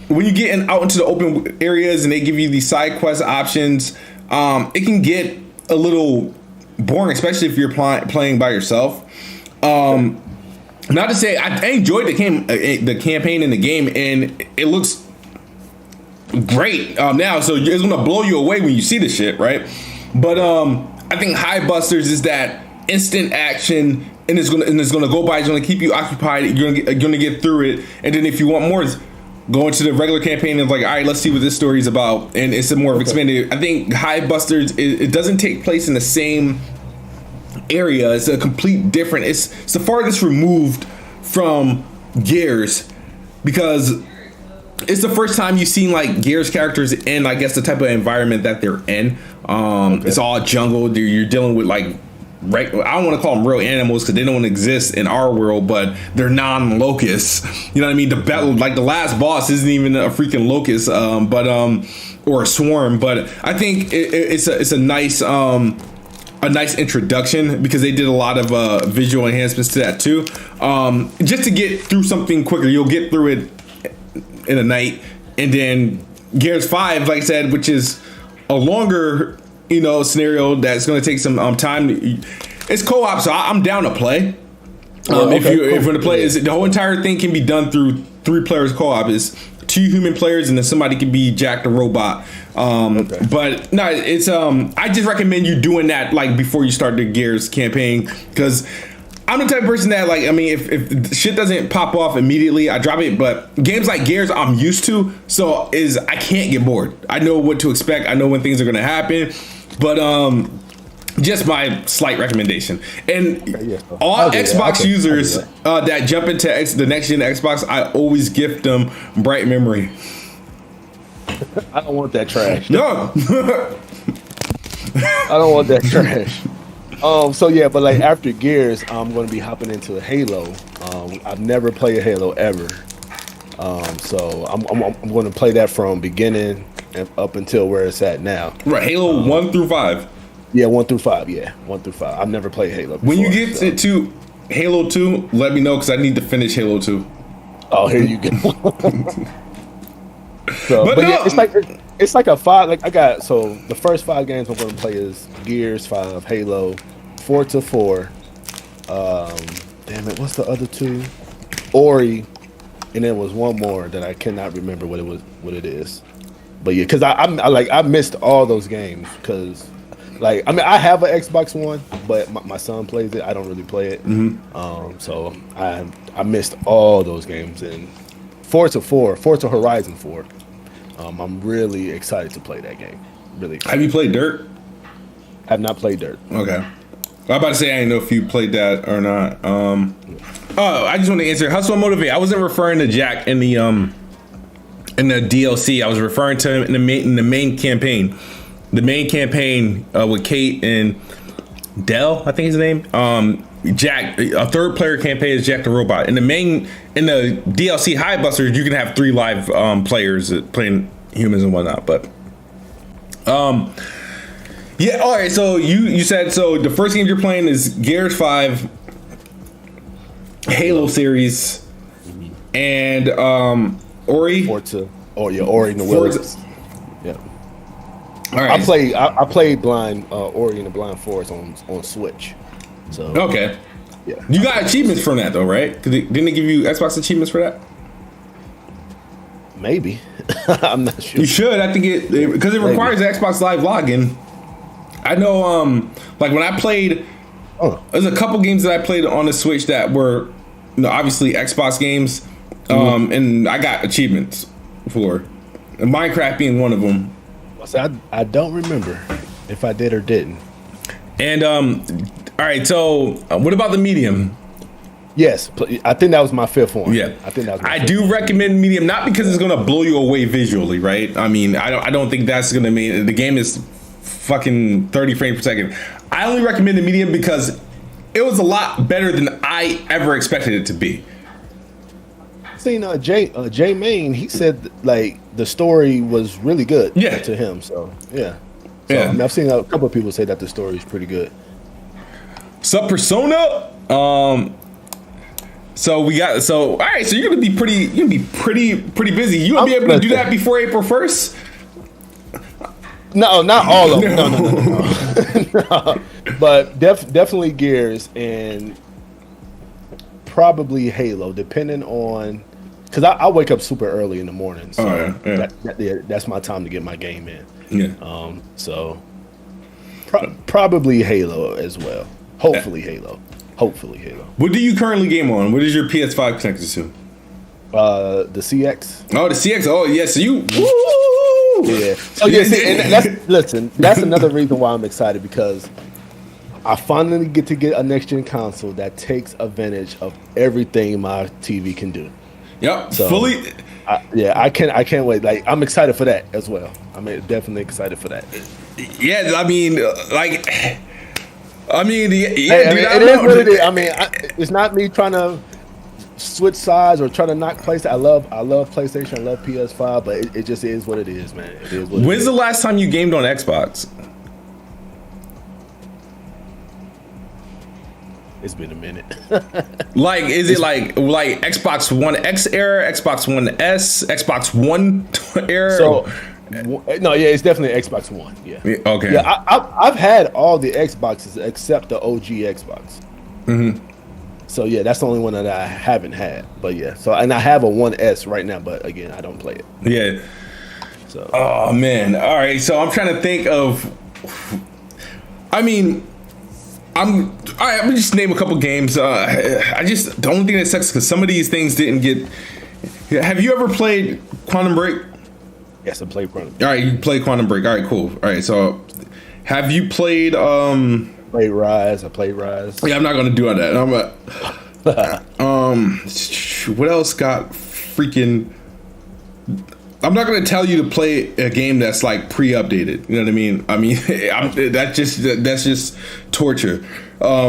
when you get out into the open areas and they give you these side quest options, it can get a little boring, especially if you're playing by yourself. Not to say I enjoyed the campaign in the game, and it looks great now. So it's gonna blow you away when you see the shit, right? But I think Hive Busters is that instant action, and it's gonna go by. It's gonna keep you occupied. You're gonna get through it, and then if you want more, go into the regular campaign and like, all right, let's see what this story is about, and it's a more of expanded. I think Hive Busters, it doesn't take place in the same area. It's a complete different. It's the farthest removed from Gears because it's the first time you've seen like Gears characters in, I guess, the type of environment that they're in. It's all jungle. You're dealing with like, I don't want to call them real animals because they don't exist in our world, but they're non-locusts. You know what I mean? Like the last boss isn't even a freaking locust, or a swarm. But I think it's a nice introduction because they did a lot of visual enhancements to that too. Just to get through something quicker, you'll get through it in a night, and then Gears 5, like I said, which is a longer, scenario that's going to take some time. It's co-op, so I'm down to play. If you want to play, the whole entire thing can be done through 3 players co-op. Is 2 human players, and then somebody can be Jack the robot. But no, it's I just recommend you doing that like before you start the Gears campaign, because I'm the type of person that, like, I mean, if shit doesn't pop off immediately, I drop it. But games like Gears, I'm used to, so I can't get bored. I know what to expect. I know when things are gonna happen. But just my slight recommendation. And all Xbox users that jump into the next gen Xbox, I always gift them Bright Memory. I don't want that trash. No, I don't want that trash. So yeah, but like after Gears, I'm going to be hopping into Halo. I've never played Halo ever, so I'm going to play that from beginning and up until where it's at now. Right, Halo 1 through 5. Yeah, 1 through 5. Yeah, 1 through 5. I've never played Halo before. When you get to Halo 2, let me know because I need to finish Halo 2. Oh, here you go. Yeah, it's like a 5. Like so the first 5 games I'm going to play is Gears 5, Halo, Forza 4. Damn it, what's the other 2? Ori, and there was one more that I cannot remember what it is. But yeah, because I missed all those games because, like, I mean, I have an Xbox One, but my son plays it. I don't really play it. So I missed all those games. And Forza Horizon 4. I'm really excited to play that game. Really excited. Have you played Dirt? Have not played Dirt. Okay. I'm about to say I didn't know if you played that or not. I just want to answer. Hustle and Motivate. I wasn't referring to Jack in the DLC. I was referring to him in the main campaign. The main campaign with Kate and Dell, I think his name. Jack, a 3rd player campaign is Jack the Robot. In the DLC High Busters, you can have 3 live players playing humans and whatnot. But yeah, all right. So you said the first game you're playing is Gears 5, Halo series, and Ori. Forza. Oh yeah, Ori and the Wilds. Yeah. All right. I played Blind Ori and the Blind Forest on Switch. So okay. Yeah. You got achievements from that though, right? Didn't they give you Xbox achievements for that? Maybe. I'm not sure. You should. I think because it requires Xbox Live login. I know. Like when I played, there's a couple games that I played on the Switch that were, obviously Xbox games, and I got achievements for Minecraft being one of them. So I don't remember if I did or didn't. And all right. So what about the medium? Yes, I think that was my 5th one. Yeah, I think that was. I do recommend medium, not because it's gonna blow you away visually, right? I mean, I don't think that's gonna mean the game is fucking 30 frames per second. I only recommend the medium because it was a lot better than I ever expected it to be. Seen Jay Main, he said like the story was really good to him. So yeah. I mean, I've seen a couple of people say that the story is pretty good. Sub Persona. So we got all right. So you're gonna be pretty busy. You gonna be able to do that before April 1st? No, not all of them. No. But definitely Gears and probably Halo, depending on, because I wake up super early in the morning, so that's my time to get my game in. Yeah. So probably Halo as well. Hopefully Halo. What do you currently game on? What is your PS5 connected to? The CX. Oh, the CX. Oh, yes. So you. Yeah. So yeah. See, and that's another reason why I'm excited, because I finally get to get a next gen console that takes advantage of everything my TV can do. Yep, So, fully. I can't wait. Like, I'm excited for that as well. I'm definitely excited for that. Yeah, I mean, like, I mean, yeah, Hey, dude, it is what it is. I mean, it's not me trying to switch sides or try to knock PlayStation. I love PlayStation. I love PS5, but it just is what it is, man. It is what When's it the is. last time you gamed on Xbox? It's been a minute. Like, is it like Xbox One X era, Xbox One S, Xbox One era? So, no, yeah, it's definitely Xbox One. Yeah. Okay. Yeah, I've had all the Xboxes except the OG Xbox. Mm-hmm. So yeah, that's the only one that I haven't had. But yeah, and I have a 1S right now, but again, I don't play it. Yeah. So. Oh man. All right. So I'm trying to think of. I mean, all right. I'm just name a couple games. The only thing that sucks because some of these things didn't get. Have you ever played Quantum Break? Yes, I played Quantum Break. All right, you play Quantum Break. All right, cool. All right, so have you played? Played Rise. I played Rise. Yeah, I'm not gonna do all that. What else got freaking? I'm not gonna tell you to play a game that's like pre-updated. You know what I mean? I mean, that's just torture. But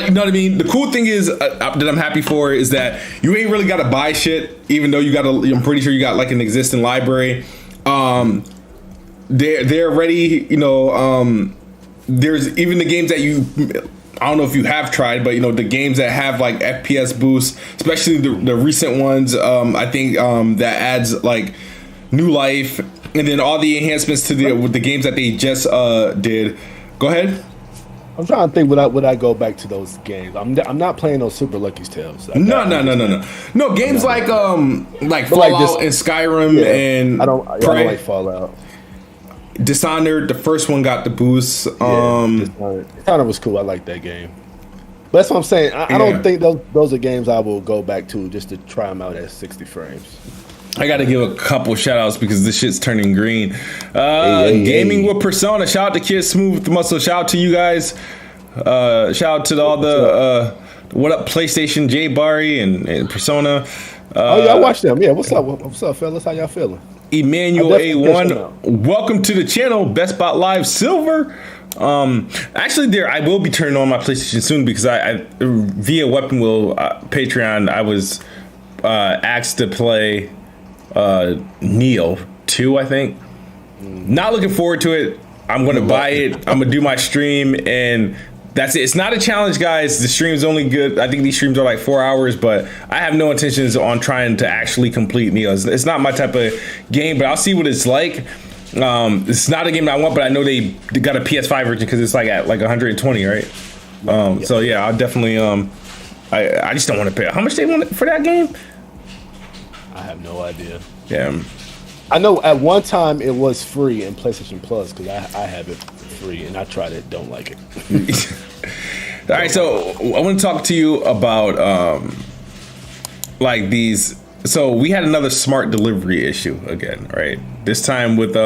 you know what I mean? The cool thing is that I'm happy for is that you ain't really got to buy shit, even though I'm pretty sure you got like an existing library. They're ready, you know, there's even the games that I don't know if you have tried, but you know, the games that have like FPS boosts, especially the recent ones, I think that adds like new life, and then all the enhancements to the games that they just did. Go ahead. I'm trying to think. Would I go back to those games? I'm not playing those Super Lucky's Tales. No. Games like Fallout and Skyrim and I don't like Fallout. Dishonored, the first one got the boost. Dishonored was cool. I like that game. But that's what I'm saying. I don't think those are games I will go back to just to try them out at 60 frames. I got to give a couple shout outs because this shit's turning green. Gaming with Persona. Shout out to Kid Smooth Muscle. Shout out to you guys. Shout out to all the What Up PlayStation, Jay Barry and Persona. I watched them. Yeah, what's up, fellas? How y'all feeling? Emmanuel A1. Welcome to the channel. Best Bot Live Silver. Actually, I will be turning on my PlayStation soon because I via Weapon Wheel Patreon, I was asked to play Neo 2, I think. Not looking forward to it. I'm gonna buy it. I'm gonna do my stream, and that's it. It's not a challenge, guys. The stream's only good. I think these streams are like 4 hours, but I have no intentions on trying to actually complete Neo. It's not my type of game, but I'll see what it's like. It's not a game that I want, but I know they got a PS5 version because it's like at like 120, right? So yeah, I'll definitely. I just don't want to pay. How much they want for that game? I have no idea. Yeah. I know at one time it was free in PlayStation Plus because I have it free and I tried it. Don't like it. All right, so I want to talk to you about like these. So we had another smart delivery issue again, right? This time with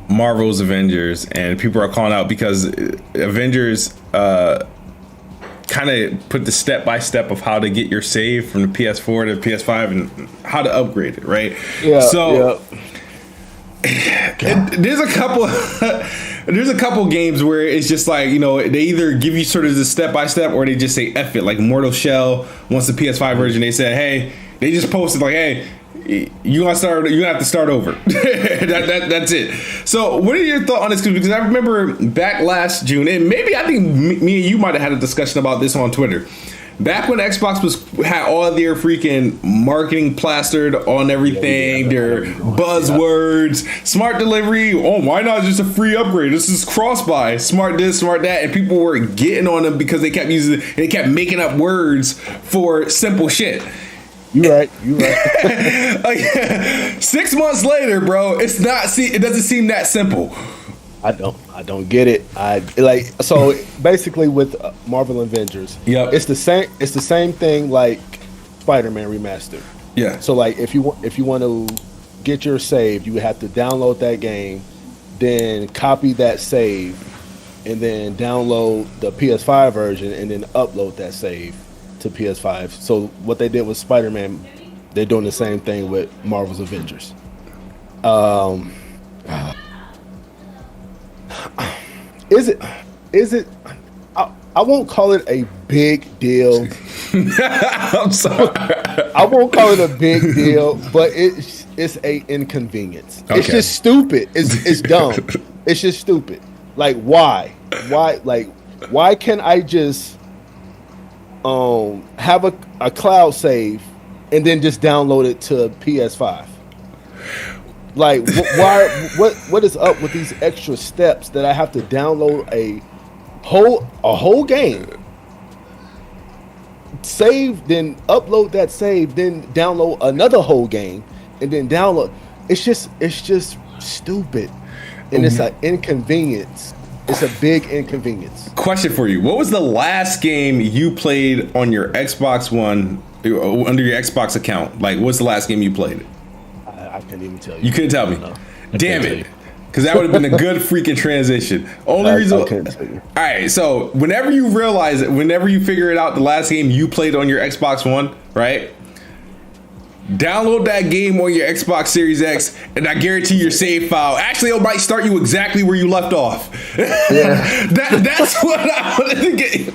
Marvel's Avengers, and people are calling out because Avengers kind of put the step-by-step of how to get your save from the PS4 to PS5 and how to upgrade it, right? Yeah. So there's a couple games where it's just like, you know, they either give you sort of the step-by-step or they just say F it. Like Mortal Shell, once the PS5 version, they said, hey, they just posted like, hey, you gonna have to start over. That's it. So what are your thoughts on this? Because I remember back last June, and maybe I think me and you might have had a discussion about this on Twitter. Back when Xbox had all their freaking marketing plastered on everything, their buzzwords, smart delivery. Oh, why not just a free upgrade? This is cross-buy, smart this, smart that, and people were getting on them because they kept making up words for simple shit. You're right. Like, 6 months later, bro, it doesn't seem that simple. I don't get it. So basically with Marvel Avengers, it's the same thing like Spider-Man Remastered. Yeah. So like if you want to get your save, you have to download that game, then copy that save, and then download the PS5 version, and then upload that save to PS5. So what they did with Spider-Man, they're doing the same thing with Marvel's Avengers. Is it? I won't call it a big deal. I'm sorry. I won't call it a big deal, but it's a inconvenience. Okay. It's just stupid. It's dumb. It's just stupid. Like why? Why can't I just have a cloud save and then just download it to PS5? Like why? What is up with these extra steps that I have to download a whole game, save, then upload that save, then download another whole game, and then download? It's just stupid, and it's an inconvenience. It's a big inconvenience. Question for you: what was the last game you played on your Xbox One under your Xbox account? Like, what's the last game you played? I couldn't even tell you. You couldn't tell me. No, damn it. Because that would have been a good freaking transition. Only reason. All right. So whenever you figure it out, the last game you played on your Xbox One, right? Download that game on your Xbox Series X, and I guarantee your save file. Actually, it might start you exactly where you left off. Yeah. That's what I wanted to get.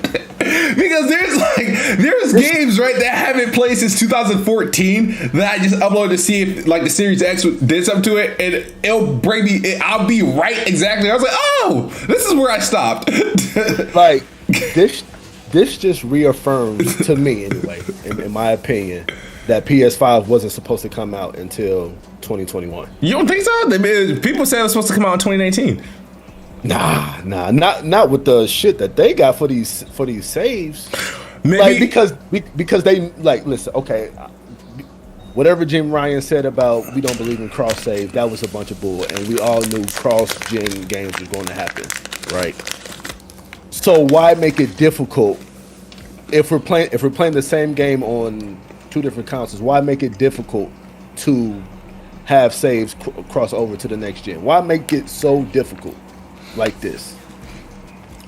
Because there's games, right, that I haven't played since 2014 that I just uploaded to see if like the Series X did something to it, and it'll bring me. I'll be right exactly. I was like, oh, this is where I stopped. Like this just reaffirms to me, anyway, in my opinion, that PS5 wasn't supposed to come out until 2021. You don't think so? People said it was supposed to come out in 2019. Nah, not with the shit that they got for these saves. Maybe like because they like listen. Okay, whatever Jim Ryan said about we don't believe in cross save, that was a bunch of bull, and we all knew cross gen games was going to happen, right? So why make it difficult if we're playing the same game on two different consoles? Why make it difficult to have saves cross over to the next gen? Why make it so difficult like this?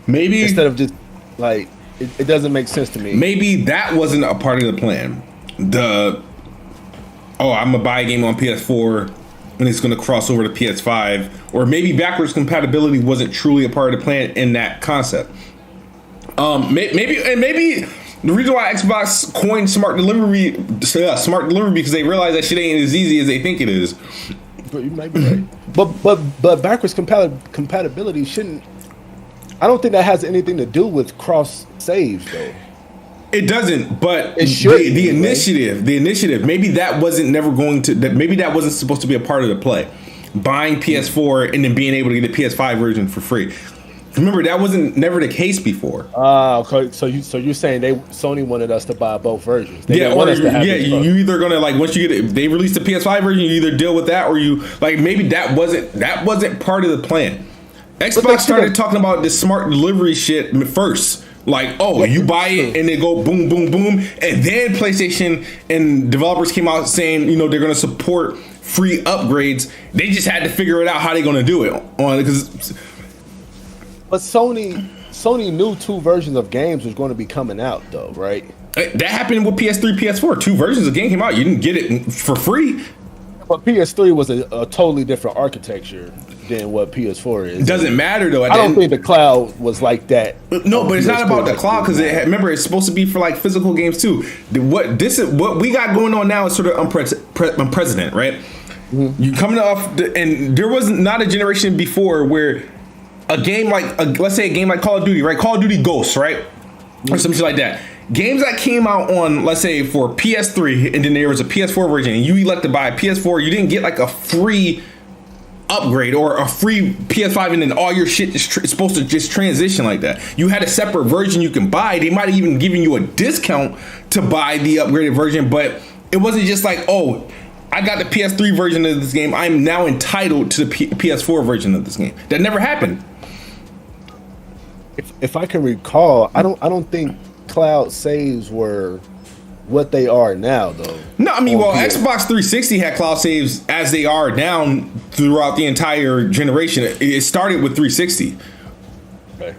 Maybe instead of just like it doesn't make sense to me. Maybe that wasn't a part of the plan. I'm gonna buy a game on PS4 and it's gonna cross over to PS5, or maybe backwards compatibility wasn't truly a part of the plan in that concept. Maybe the reason why Xbox coined smart delivery because they realize that shit ain't as easy as they think it is. But you might be right. But backwards compatibility shouldn't. I don't think that has anything to do with cross saves though. It doesn't, but it should. The initiative. Maybe that wasn't supposed to be a part of the play. Buying PS4 and then being able to get the PS5 version for free. Remember, that wasn't never the case before. Okay. So you're saying Sony wanted us to buy both versions? You either gonna like once you get it, they released the PS5 version, you either deal with that or you like maybe that wasn't part of the plan. Xbox started talking about this smart delivery shit first. Like, you buy it and they go boom, boom, boom, and then PlayStation and developers came out saying, they're gonna support free upgrades. They just had to figure it out how they're gonna do it But Sony knew two versions of games was going to be coming out, though, right? That happened with PS3, PS4. Two versions of game came out. You didn't get it for free. But PS3 was a totally different architecture than what PS4 is. It doesn't matter, though. I don't think the cloud was like that. No, but it's not about the cloud because remember, it's supposed to be for like physical games too. What we got going on now is sort of unprecedented, right? Mm-hmm. You coming off, and there was not a generation before where a game like, let's say a game like Call of Duty, right? Call of Duty Ghosts, right? Or some shit like that. Games that came out on, let's say, for PS3, and then there was a PS4 version, and you elected to buy a PS4, you didn't get like a free upgrade or a free PS5, and then all your shit is supposed to just transition like that. You had a separate version you can buy. They might have even given you a discount to buy the upgraded version, but it wasn't just like, I got the PS3 version of this game, I'm now entitled to the PS4 version of this game. That never happened. If I can recall, I don't think cloud saves were what they are now, though. No, I mean, Xbox 360 had cloud saves as they are now throughout the entire generation. It started with 360. Okay.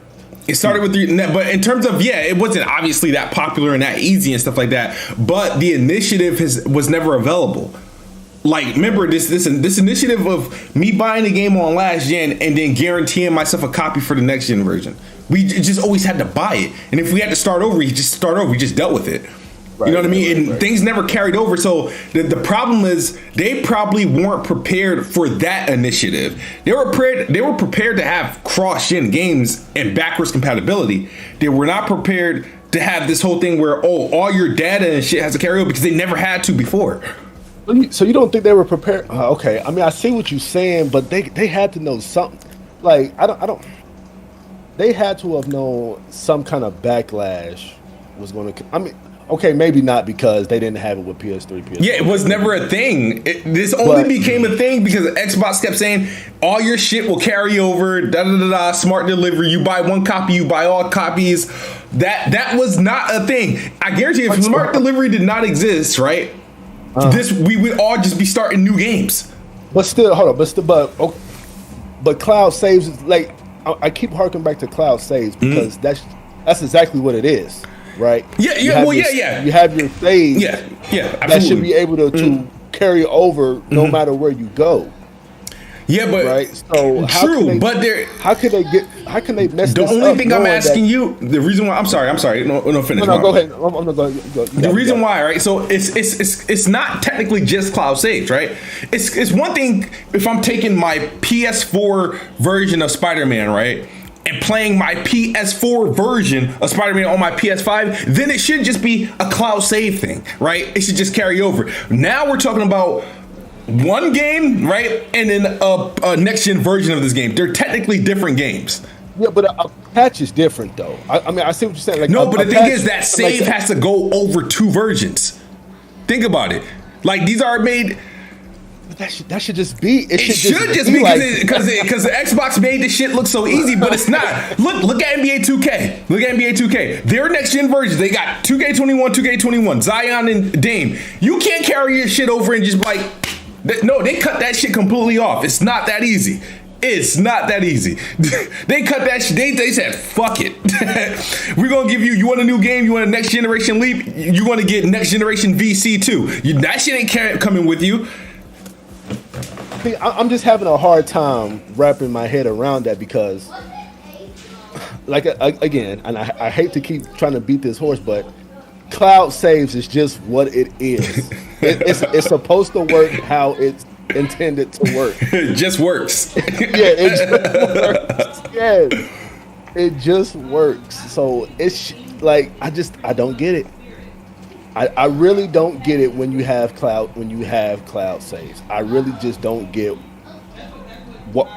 It started with but in terms of it wasn't obviously that popular and that easy and stuff like that. But the initiative was never available. Like, remember this initiative of me buying the game on last gen and then guaranteeing myself a copy for the next gen version. We just always had to buy it, and if we had to start over, we just dealt with it. Right, you know what I mean? And things never carried over. So the problem is they probably weren't prepared for that initiative. They were prepared to have cross-gen games and backwards compatibility. They were not prepared to have this whole thing where all your data and shit has to carry over because they never had to before. So you don't think they were prepared? Okay, I mean, I see what you're saying, but they had to know something. Like, I don't. They had to have known some kind of backlash was going to. I mean. Okay, maybe not because they didn't have it with PS3, PS4. Yeah, it was never a thing. This only became a thing because Xbox kept saying all your shit will carry over. Da da da da. Smart delivery. You buy one copy, you buy all copies. That was not a thing. I guarantee if smart delivery did not exist, right? We would all just be starting new games. But still, hold on. But cloud saves. Like I keep harking back to cloud saves because that's exactly what it is. Right. Yeah. You have your saves. Yeah. Absolutely. That should be able to carry over no matter where you go. Yeah, but right. So how can they mess this up? The only thing I'm asking you, the reason why I'm sorry. No, finish. No, go ahead. I'm gonna go. The reason why, right? So it's not technically just cloud saves, right? It's one thing if I'm taking my PS4 version of Spider-Man, right? And playing my PS4 version of Spider-Man on my PS5, then it should just be a cloud save thing, right? It should just carry over. Now we're talking about one game, right? And then a next-gen version of this game. They're technically different games. Yeah, but a patch is different, though. I mean, I see what you're saying. Like, no, but the thing is that save has to go over two versions. Think about it. Like, these are made... That should just be. It should just be because the Xbox made this shit look so easy, but it's not. Look at NBA 2K. Look at NBA 2K. Their next gen versions. They got 2K21, Zion and Dame. You can't carry your shit over and just no. They cut that shit completely off. It's not that easy. It's not that easy. They cut that shit. They said, fuck it. We're going to give you want a new game? You want a next generation leap? You want to get next generation VC too. That shit ain't coming with you. I'm just having a hard time wrapping my head around that because, like, again, and I hate to keep trying to beat this horse, but cloud saves is just what it is. It's supposed to work how it's intended to work. It just works. It just works. Yes, it just works. So it's like I don't get it. I really don't get it when you have cloud saves. I really just don't get what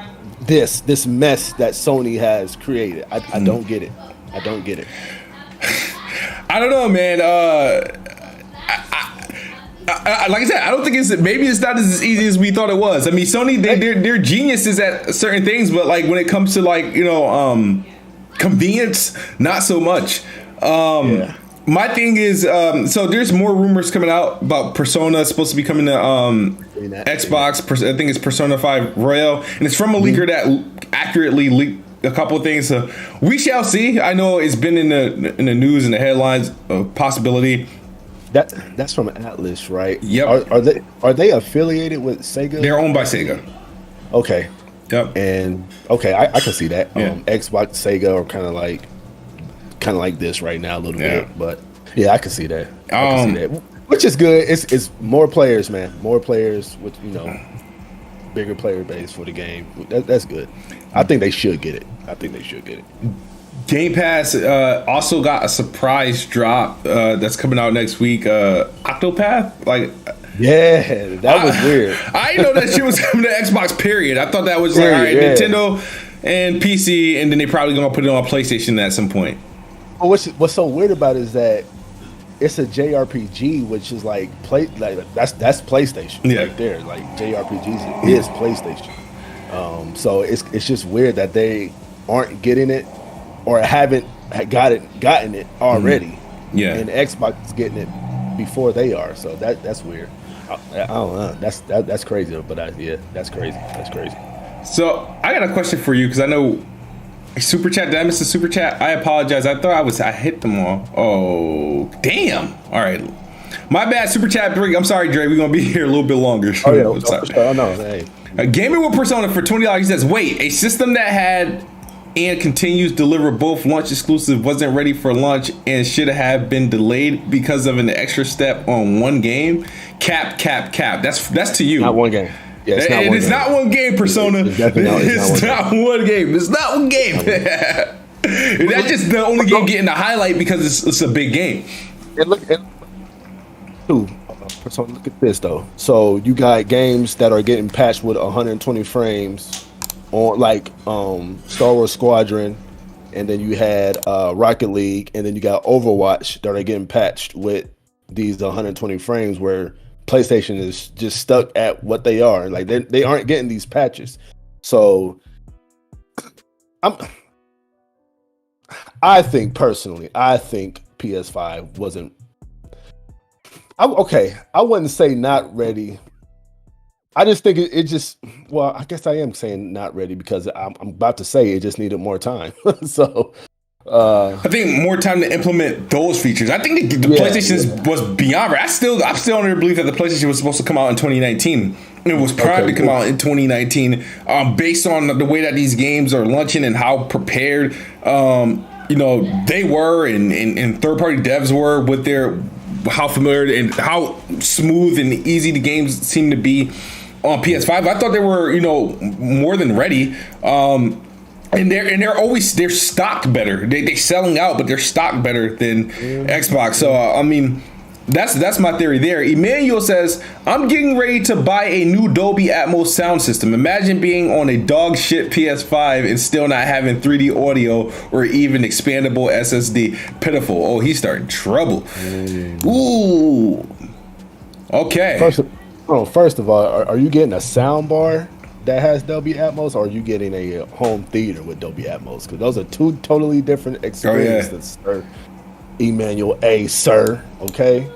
this mess that Sony has created. I don't get it. I don't get it. I don't know, man. Like I said, I don't think it's not as easy as we thought it was. I mean, Sony they're geniuses at certain things, but like when it comes to convenience, not so much. My thing is, so there's more rumors coming out about Persona. It's supposed to be coming to Xbox. I think it's Persona 5 Royal, and it's from a leaker that accurately leaked a couple of things. So we shall see. I know it's been in the news and the headlines of possibility. That's from Atlas, right? Yep. Are they affiliated with Sega? They're owned by Sega. Okay. Yep. And okay, I can see that. Yeah. Xbox, Sega are kind of like this right now a little bit, but yeah, I can see that. Which is good. It's more players, man. More players with bigger player base for the game. That's good. I think they should get it. Game Pass also got a surprise drop that's coming out next week. Octopath, yeah, that was weird. I didn't know that shit was coming to Xbox. Period. I thought that was all right, Nintendo and PC, and then they probably gonna put it on PlayStation at some point. What's so weird about it is that it's a JRPG, which is that's PlayStation right there. Like JRPGs is PlayStation. So it's just weird that they aren't getting it or haven't gotten it already. Yeah, and Xbox is getting it before they are. So that's weird. I don't know. That's crazy. But that's crazy. That's crazy. So I got a question for you because I know Super chat. Did I miss the super chat? I apologize. I thought I hit them all. Oh, damn. All right. My bad, super chat break. I'm sorry, Dre. We're going to be here a little bit longer. Oh, yeah. Oh, no. Hey. Gaming with Persona for $20. He says, wait, a system that had and continues to deliver both launch exclusive wasn't ready for launch and should have been delayed because of an extra step on one game? Cap. That's to you. Not one game. Yeah, it's not one game, Persona. It's not one game. It's not one game. That's just the only game getting the highlight because it's a big game. Persona, look at this though. So you got games that are getting patched with 120 frames on, like Star Wars Squadron, and then you had Rocket League, and then you got Overwatch that are getting patched with these 120 frames where PlayStation is just stuck at what they are. Like they aren't getting these patches. So I think personally, PS5 wasn't I wouldn't say not ready. I just think it just, well, I guess I am saying not ready because I'm about to say it just needed more time. So I think more time to implement those features. I think the PlayStation was beyond. I'm still under the belief that the PlayStation was supposed to come out in 2019. It was primed to come out in 2019, based on the way that these games are launching and how prepared, they were and third-party devs were with how familiar and how smooth and easy the games seem to be on PS5. I thought they were, more than ready. And they're stocked better. They're selling out, but they're stocked better than Xbox. So I mean, that's my theory there. Emmanuel says, I'm getting ready to buy a new Dolby Atmos sound system. Imagine being on a dog shit PS5 and still not having 3D audio or even expandable SSD. Pitiful. Oh, he's starting trouble. Ooh. Okay. First of all, are you getting a sound bar that has Dolby Atmos, or are you getting a home theater with Dolby Atmos? Because those are two totally different experiences, sir. Emmanuel A. Sir, okay?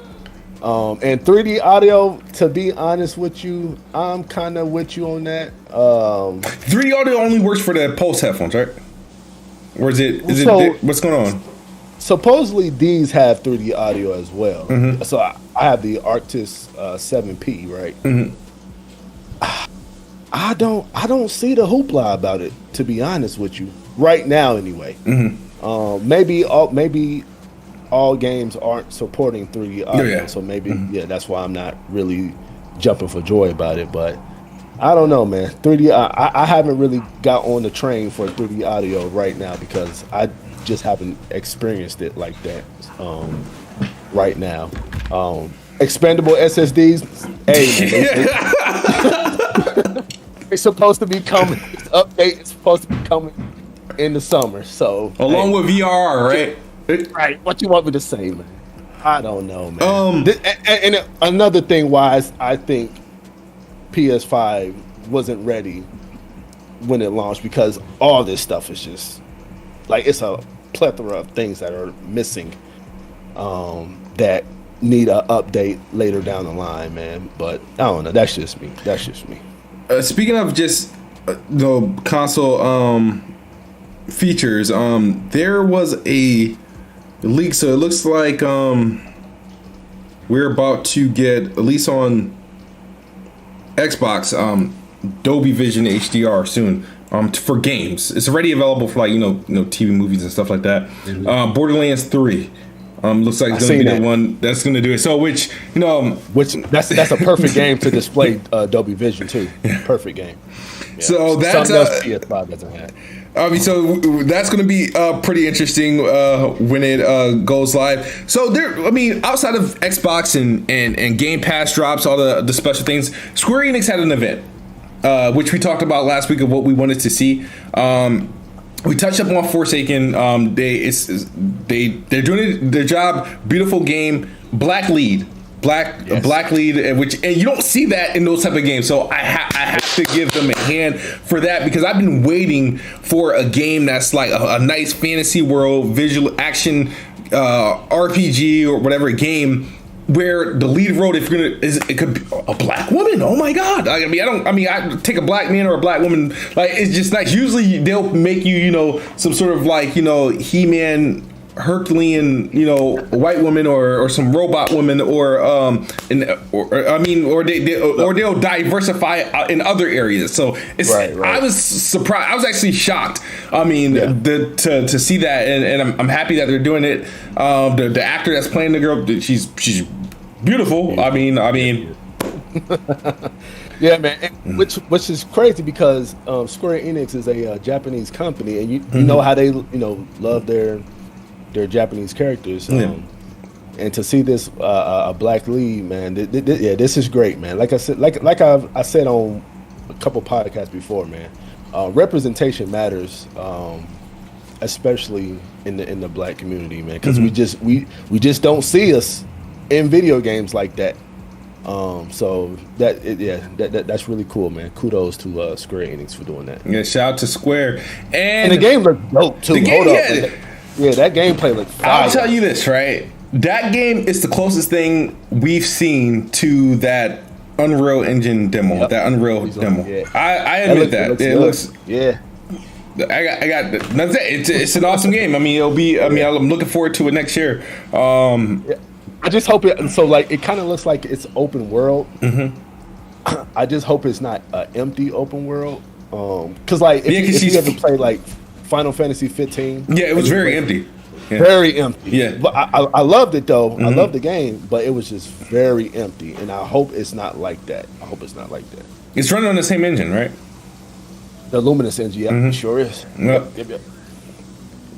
And 3D audio, to be honest with you, I'm kind of with you on that. 3D audio only works for the Pulse headphones, right? Or is it what's going on? Supposedly these have 3D audio as well. Mm-hmm. So I have the Arctis 7P, right? Mm-hmm. I don't see the hoopla about it, to be honest with you, right now anyway. Mm-hmm. Maybe all games aren't supporting 3D audio, so maybe that's why I'm not really jumping for joy about it. But I don't know, man. 3D, I haven't really got on the train for 3D audio right now because I just haven't experienced it like that right now. Expandable SSDs, it's supposed to be coming. This update is supposed to be coming in the summer. So along with VRR, right? Right. What you want me to say, man? I don't know, man. And another thing why I think PS5 wasn't ready when it launched, because all this stuff is just like, it's a plethora of things that are missing that need an update later down the line, man. But I don't know. That's just me. Speaking of just the console features, there was a leak, so it looks like we're about to get, at least on Xbox, Dolby Vision HDR soon for games. It's already available for TV movies and stuff like that. Mm-hmm. Borderlands 3 looks like it's going to be the one that's going to do it. So which that's a perfect game to display Dolby Vision too. Yeah. Perfect game. Yeah. So that's PS5 doesn't have. So that's going to be pretty interesting when it goes live. So outside of Xbox and Game Pass drops, all the special things, Square Enix had an event, which we talked about last week of what we wanted to see. We touched up on Forsaken. They're doing their job. Beautiful game. Black lead, and you don't see that in those type of games. So I have to give them a hand for that, because I've been waiting for a game that's like a nice fantasy world, visual action, RPG or whatever game where the lead role, if you're gonna, it could be a black woman. Oh my god! I take a black man or a black woman. Like, it's just nice. Usually they'll make you, some sort of like, He-Man, Herculean, white woman or some robot woman or they'll diversify in other areas. So it's Right. I was surprised. I was actually shocked. To see that, and I'm happy that they're doing it. The actor that's playing the girl, she's beautiful. I mean. Yeah, man. Which is crazy because Square Enix is a Japanese company, and you know how they love their Japanese characters. And to see this a black lead, man, this is great, man. Like I said, like I said on a couple podcasts before, man. Representation matters, especially in the black community, man, because we just don't see us in video games like that. So that's really cool, man. Kudos to Square Enix for doing that. Yeah, shout out to Square. And the game looked dope too. Hold up. Yeah, that gameplay looked fire. I'll tell you this, right? That game is the closest thing we've seen to that Unreal Engine demo. Yep. That Unreal demo. Yeah. I admit that. It looks. Yeah. I got. That's it. It's an awesome game. I mean, it'll be. I'm looking forward to it next year. I just hope it. So like, it kind of looks like it's open world. I just hope it's not an empty open world. Because like, if you ever play like Final Fantasy 15, it was very empty. Yeah. Very empty. Yeah, but I loved it though. I loved the game, but it was just very empty. And I hope it's not like that. It's running on the same engine, right? The Luminous engine, it sure is. Yep.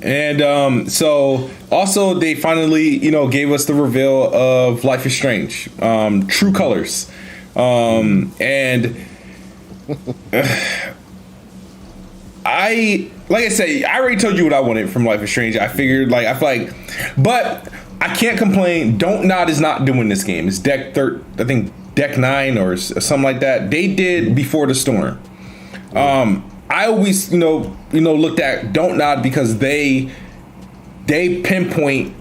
And so also they finally, gave us the reveal of Life is Strange, True Colors, and like I said, I already told you what I wanted from Life is Strange. I figured, but I can't complain. Don't Nod is not doing this game. It's Deck 9 or something like that. They did Before the Storm. I always, looked at Don't Nod because they pinpoint.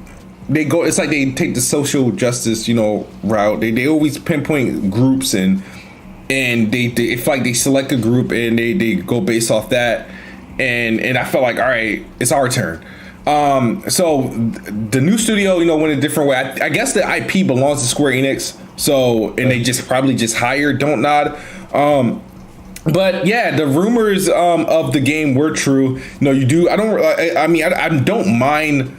They go. It's like they take the social justice, route. They always pinpoint groups and it's like they select a group and they go based off that. And I felt like, all right, it's our turn. So the new studio, went a different way. I guess the IP belongs to Square Enix. So, and they probably hired Don't Nod. But yeah, the rumors of the game were true. No, you do. I don't mind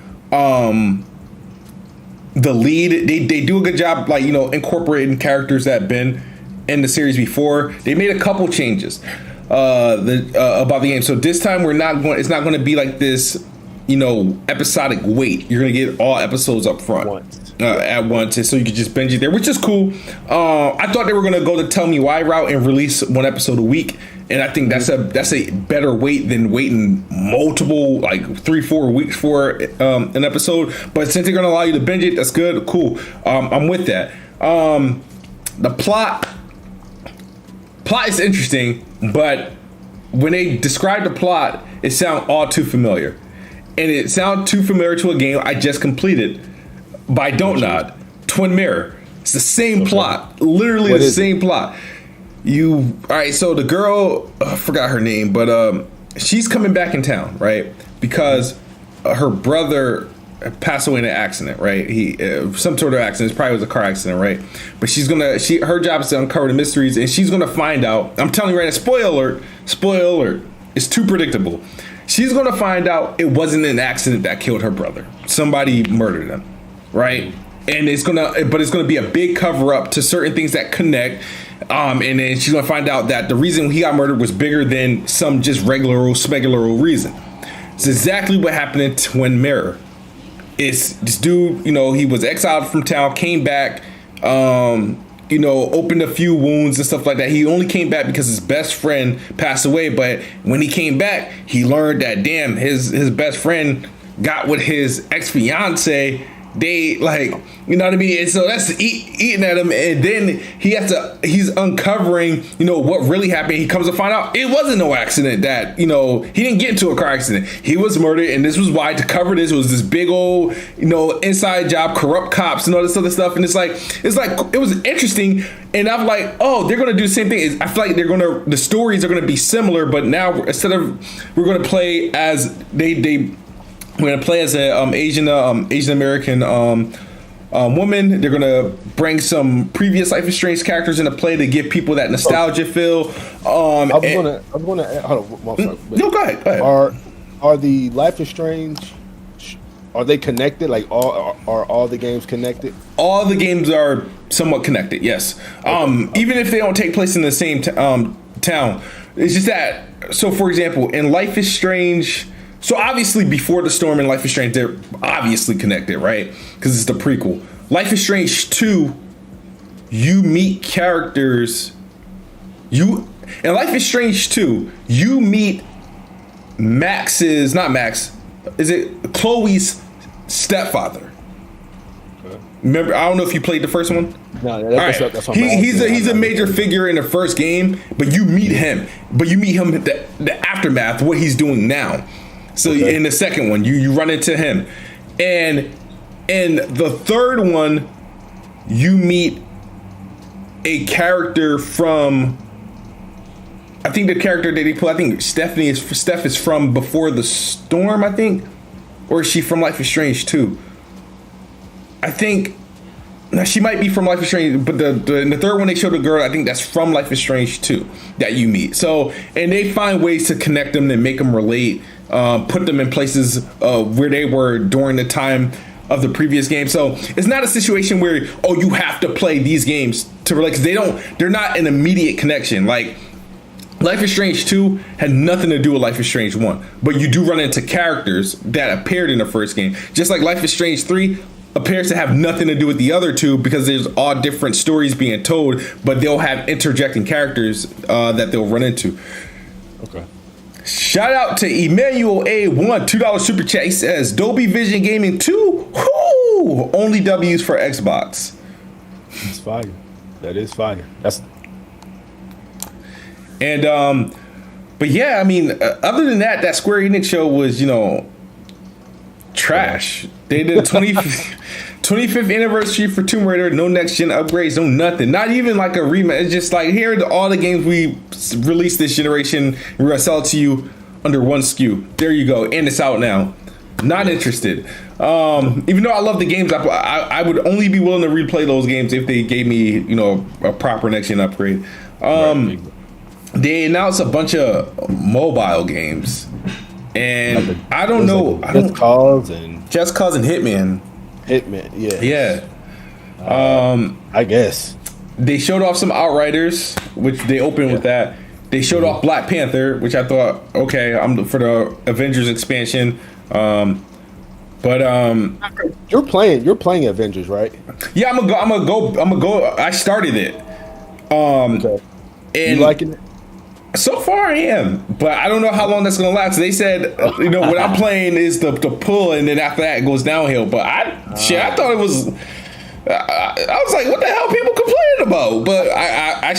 the lead. They do a good job, incorporating characters that have been in the series before. They made a couple changes about the game. So this time it's not going to be like this, episodic wait. You're going to get all episodes up front. At once, and so you could just binge it there, which is cool. I thought they were going to go the Tell Me Why route and release one episode a week, and I think that's a better wait than waiting multiple 3-4 weeks for an episode. But since they're going to allow you to binge it, that's good, cool. I'm with that. The plot is interesting, but when they describe the plot, it sounds all too familiar, and it sounds too familiar to a game I just completed by Don't Nod, Twin Mirror. It's the same plot, literally the same plot. All right, so the girl, I forgot her name, but she's coming back in town, right? Because her brother passed away in an accident, right? He some sort of accident. It probably was a car accident, right? But her job is to uncover the mysteries, and she's gonna find out. I'm telling you right now, spoiler alert. It's too predictable. She's gonna find out it wasn't an accident that killed her brother. Somebody murdered him. Right, and it's gonna be a big cover up to certain things that connect, and then she's gonna find out that the reason he got murdered was bigger than some just regular old specular reason. It's exactly what happened in Twin Mirror. It's this dude, he was exiled from town, came back, opened a few wounds and stuff like that. He only came back because his best friend passed away, but when he came back, he learned that his best friend got with his ex-fiance they like, you know what I mean? And so that's eating at him, and then he's uncovering, you know, what really happened. He comes to find out it wasn't no accident, that, you know, he didn't get into a car accident. He was murdered, and this was why. To cover this was this big old, you know, inside job, corrupt cops and all this other stuff. And it's like it was interesting, and I'm like, oh, they're gonna do the same thing. I feel like the stories are gonna be similar, but now instead of, we're gonna play as we're gonna play as a Asian American woman. They're gonna bring some previous Life is Strange characters into play to give people that nostalgia feel. I was gonna hold on. No, go ahead. Are the Life is Strange? Are they connected? Like, are all the games connected? All the games are somewhat connected. Yes. Even if they don't take place in the same town, it's just that. So, for example, in Life is Strange. So obviously, Before the Storm and Life is Strange, they're obviously connected, right? Because it's the prequel. Life is Strange 2, you meet characters. In Life is Strange 2, you meet Chloe's stepfather. Remember, I don't know if you played the first one. No, that's he's a major figure in the first game, but you meet him. But you meet him the aftermath, what he's doing now. So in the second one, you run into him, and in the third one, you meet a character from. I think the character that they put. I think Steph is from Before the Storm. I think, or is she from Life is Strange too? I think. Now she might be from Life is Strange, but in the third one they showed a girl, I think that's from Life is Strange 2 that you meet. So, and they find ways to connect them and make them relate, put them in places where they were during the time of the previous game. So it's not a situation where, oh, you have to play these games to relate, because they're not an immediate connection. Like Life is Strange 2 had nothing to do with Life is Strange 1, but you do run into characters that appeared in the first game. Just like Life is Strange 3 appears to have nothing to do with the other two, because there's all different stories being told, but they'll have interjecting characters that they'll run into. Okay. Shout out to Emmanuel A1, $2 super chat. He says Dolby Vision Gaming 2, whoo, only W's for Xbox. It's fire. That is fire. But yeah, I mean, other than that Square Enix show was, you know, trash. They did 25th anniversary for Tomb Raider, no next gen upgrades, no nothing, not even like a remake. It's just like, here are all the games we released this generation, we're gonna sell it to you under one SKU. There you go, and it's out now. Not interested. Even though I love the games, I would only be willing to replay those games if they gave me, you know, a proper next gen upgrade. They announced a bunch of mobile games, and I don't know. Just Cause and Hitman. Yeah. I guess they showed off some Outriders, which they opened with that. They showed off Black Panther, which I thought, okay, I'm for the Avengers expansion. But you're playing Avengers, right? Yeah, I'm gonna go. I started it. Okay. And you liking it? So far, I am, but I don't know how long that's gonna last. They said, you know, what I'm playing is the pull, and then after that it goes downhill. But I thought it was. I was like, what the hell, people complaining about? But I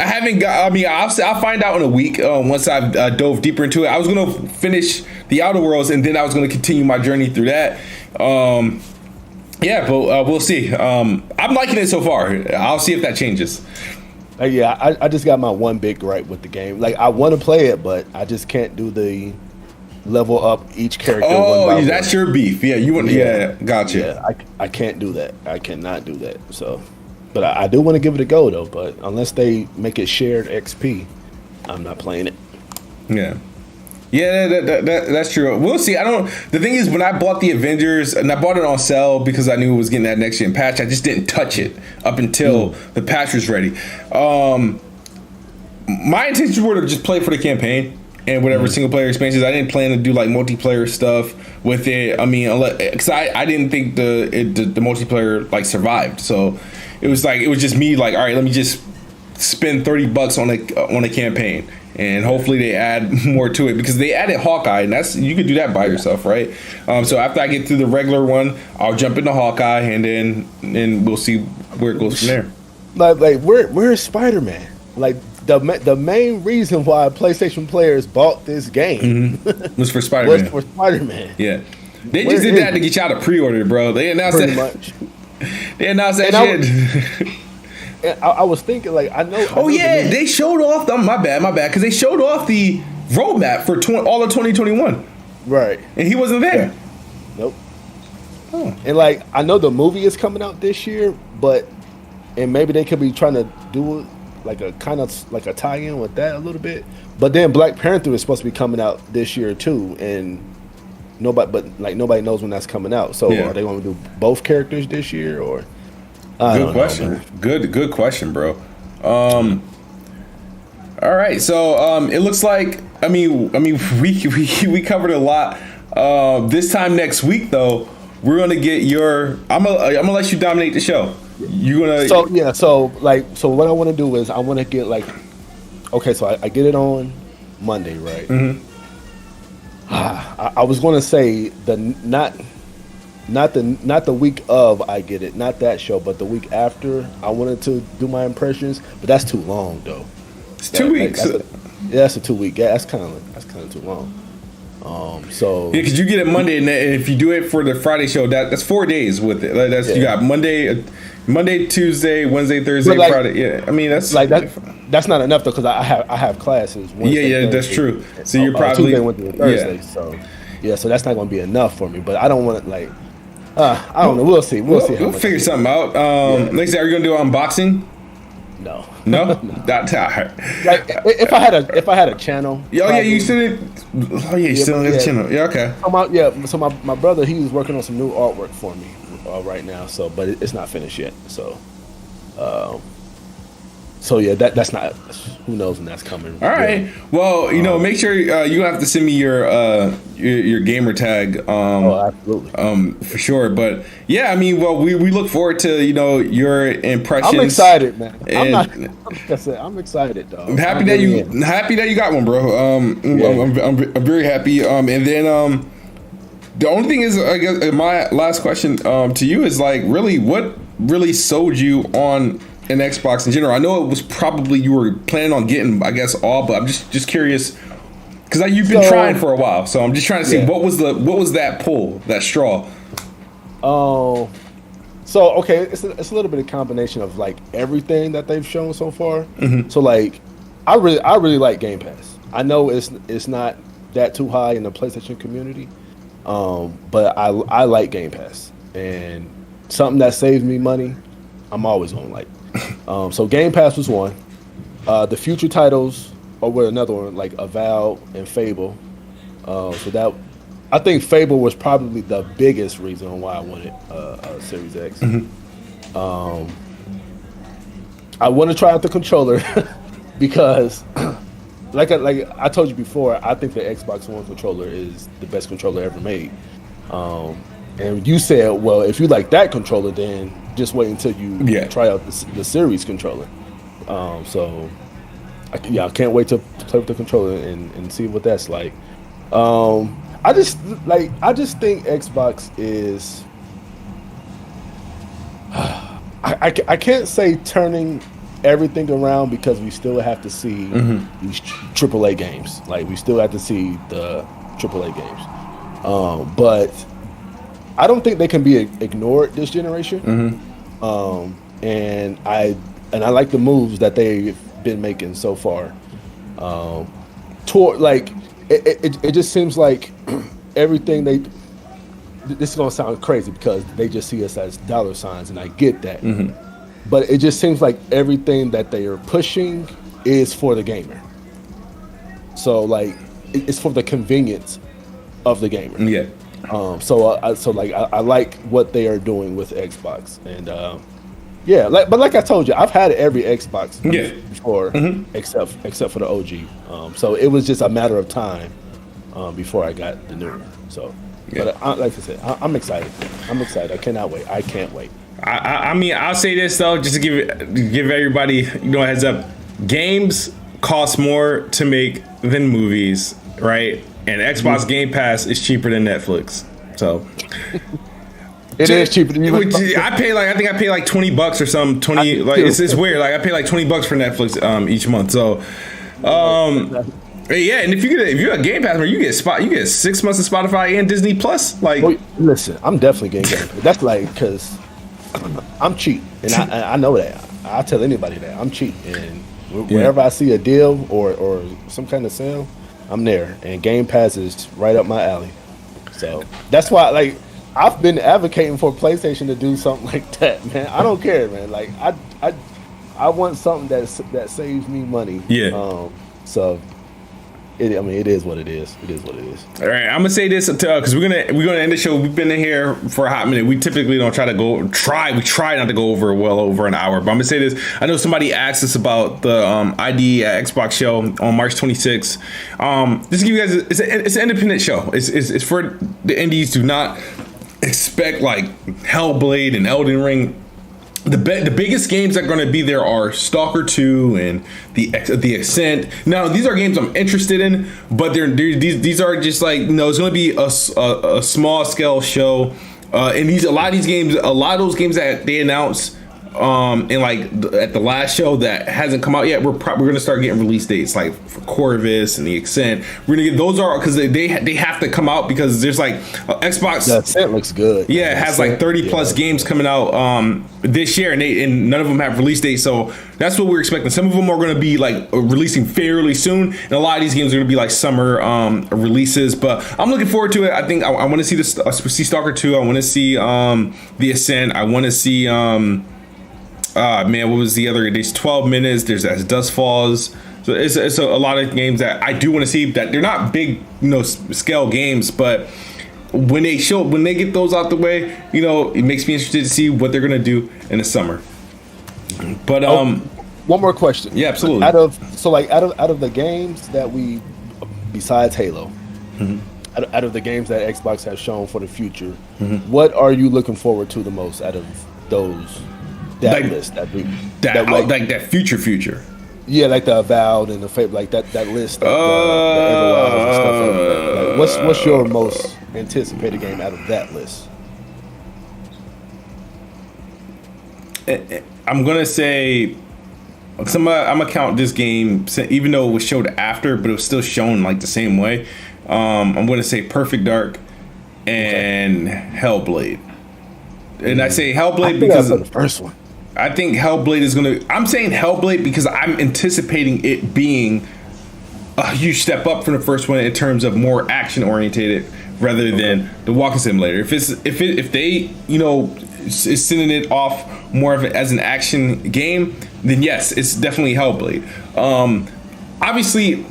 haven't got. I mean, I'll find out in a week once I've dove deeper into it. I was gonna finish the Outer Worlds, and then I was gonna continue my journey through that. Yeah, but we'll see. I'm liking it so far. I'll see if that changes. Yeah, I just got my one big gripe with the game. Like, I want to play it, but I just can't do the level up each character. Oh, that's your beef. Yeah, you want. Yeah, gotcha. Yeah, I can't do that. I cannot do that. So, but I do want to give it a go though. But unless they make it shared XP, I'm not playing it. Yeah. Yeah, that's true. We'll see. The thing is, when I bought the Avengers, and I bought it on sale because I knew it was getting that next gen patch, I just didn't touch it up until the patch was ready. My intentions were to just play for the campaign and whatever single player expansions. I didn't plan to do like multiplayer stuff with it. I mean, because I didn't think the multiplayer like survived. So it was just me like, all right, let me just spend $30 on a campaign. and hopefully they add more to it, because they added Hawkeye, and you could do that by yourself, right? So after I get through the regular one, I'll jump into Hawkeye, and then we'll see where it goes from there. Like where's Spider-Man? Like the main reason why PlayStation players bought this game was for Spider-Man. Was for Spider-Man. Yeah, they just did that to get y'all to pre-order, bro. They announced pretty that. much. They announced that shit. I was thinking, like, I know. Oh yeah, they showed off. My bad, because they showed off the roadmap for all of 2021. Right, and he wasn't there. Yeah. Nope. Oh. And like, I know the movie is coming out this year, and maybe they could be trying to do it like a kind of like a tie-in with that a little bit. But then Black Panther is supposed to be coming out this year too, and nobody knows when that's coming out. So are they going to do both characters this year, or? Good question. Good question, bro. All right, so it looks like we covered a lot. This time next week, though, we're gonna get your. I'm gonna let you dominate the show. You gonna? So what I want to do is I want to get like, okay, so I get it on Monday, right? Mm-hmm. I was gonna say not the week of I get it, not that show, but the week after. I wanted to do my impressions, but that's too long though. It's 2 weeks. That's a 2 week. Yeah, that's kind of too long. Because you get it Monday, and if you do it for the Friday show, that's 4 days with it. Like you got Monday, Tuesday, Wednesday, Thursday, Friday. Yeah, I mean that's like that. That's not enough though, because I have classes. Wednesday, Thursday, that's true. So you're probably Tuesday, Wednesday, Thursday. So that's not going to be enough for me. But I don't want to I don't know. We'll see. We'll figure something out. Next day, are you gonna do an unboxing? No. That's like if I had a channel. You still you still have a channel. Yeah, okay. So my brother, he was working on some new artwork for me right now. So, but it's not finished yet. So, that's not. Who knows when that's coming? All right. Well, make sure you have to send me your gamer tag. Absolutely. For sure. But yeah, we look forward to your impressions. I'm excited, man. Like I said, I'm excited, dog. I'm happy that you got one, bro. I'm very happy. And then the only thing is, I guess my last question to you is like, really, what really sold you on an Xbox in general? I know it was probably you were planning on getting, I guess, all, but I'm just curious because you've been trying for a while, so I'm just trying to see what was that pull, that straw. Oh, so okay, it's a little bit of combination of like everything that they've shown so far. Mm-hmm. So like, I really like Game Pass. I know it's not that too high in the PlayStation community, but I like Game Pass, and something that saves me money, I'm always gonna like. So Game Pass was one. The future titles were another one, like Avowed and Fable. So that, I think Fable was probably the biggest reason why I wanted Series X. Mm-hmm. I want to try out the controller because, like I told you before, I think the Xbox One controller is the best controller ever made. And you said, well, if you like that controller, then just wait until you try out the Series controller. So I can't wait to play with the controller and see what that's like. I just think Xbox is. I can't say turning everything around because we still have to see these AAA games. Like we still have to see the AAA games. But I don't think they can be ignored this generation. And I like the moves that they've been making so far. Toward like it just seems like everything they. This is gonna sound crazy because they just see us as dollar signs, and I get that. But it just seems like everything that they are pushing is for the gamer. So like it's for the convenience of the gamer. Yeah. So I like what they are doing with Xbox, and but like I told you, I've had every Xbox before, except for the OG. So it was just a matter of time before I got the new one. So, but like I said, I'm excited. I cannot wait. I can't wait. I mean, I'll say this though, just to give everybody a heads up. Games costs more to make than movies, right? And Xbox Game Pass is cheaper than Netflix. So it is cheaper than I pay like I think I pay like $20 or something. 20 like it's weird. Like I pay like $20 for Netflix each month. So yeah, and if you're a Game Pass, you get 6 months of Spotify and Disney Plus. Like, listen, I'm definitely getting Game Pass. That's like because I'm cheap, and I know that. I tell anybody that I'm cheap, and whenever I see a deal or some kind of sale, I'm there. And Game Pass is right up my alley. So that's why, like, I've been advocating for PlayStation to do something like that, man. I don't care, man. Like, I want something that saves me money. Yeah. So. It is what it is. It is what it is. All right, I'm gonna say this because we're gonna end the show. We've been in here for a hot minute. We typically don't We try not to go over an hour. But I'm gonna say this. I know somebody asked us about the ID at Xbox show on March 26th. Just to give you guys, it's an independent show. It's for the indies. Do not expect like Hellblade and Elden Ring. The biggest games that are going to be there are Stalker 2 and the Ascent. Now, these are games I'm interested in, but these are just like, it's going to be a small scale show. And a lot of those games that they announced and like at the last show that hasn't come out yet, we're going to start getting release dates like for Corvus and the Ascent. We're going to get those because they have to come out because there's like Xbox. The Ascent looks good. Yeah, it has like 30 plus games coming out this year, and none of them have release dates. So that's what we're expecting. Some of them are going to be like releasing fairly soon, and a lot of these games are going to be like summer releases. But I'm looking forward to it. I think I want to see Stalker 2. I want to see the Ascent. I want to see what was the other? There's 12 minutes. There's As Dusk Falls. So it's a lot of games that I do want to see. That they're not big, scale games, but when they get those out the way, it makes me interested to see what they're gonna do in the summer. But one more question. Yeah, absolutely. Out of the games that besides Halo, out of the games that Xbox has shown for the future, what are you looking forward to the most out of those? That list, that future. Yeah, like the Avowed and the Fable, like that list. The Everwilds and stuff like that. Like, what's your most anticipated game out of that list? I'm gonna say, I'm gonna count this game, even though it was showed after, but it was still shown like the same way. I'm gonna say Perfect Dark and Hellblade. And I say Hellblade because that's the first one. I think Hellblade is I'm saying Hellblade because I'm anticipating it being a huge step up from the first one in terms of more action oriented rather than the walking simulator. If they is sending it off more of it as an action game, then yes, it's definitely Hellblade. Obviously,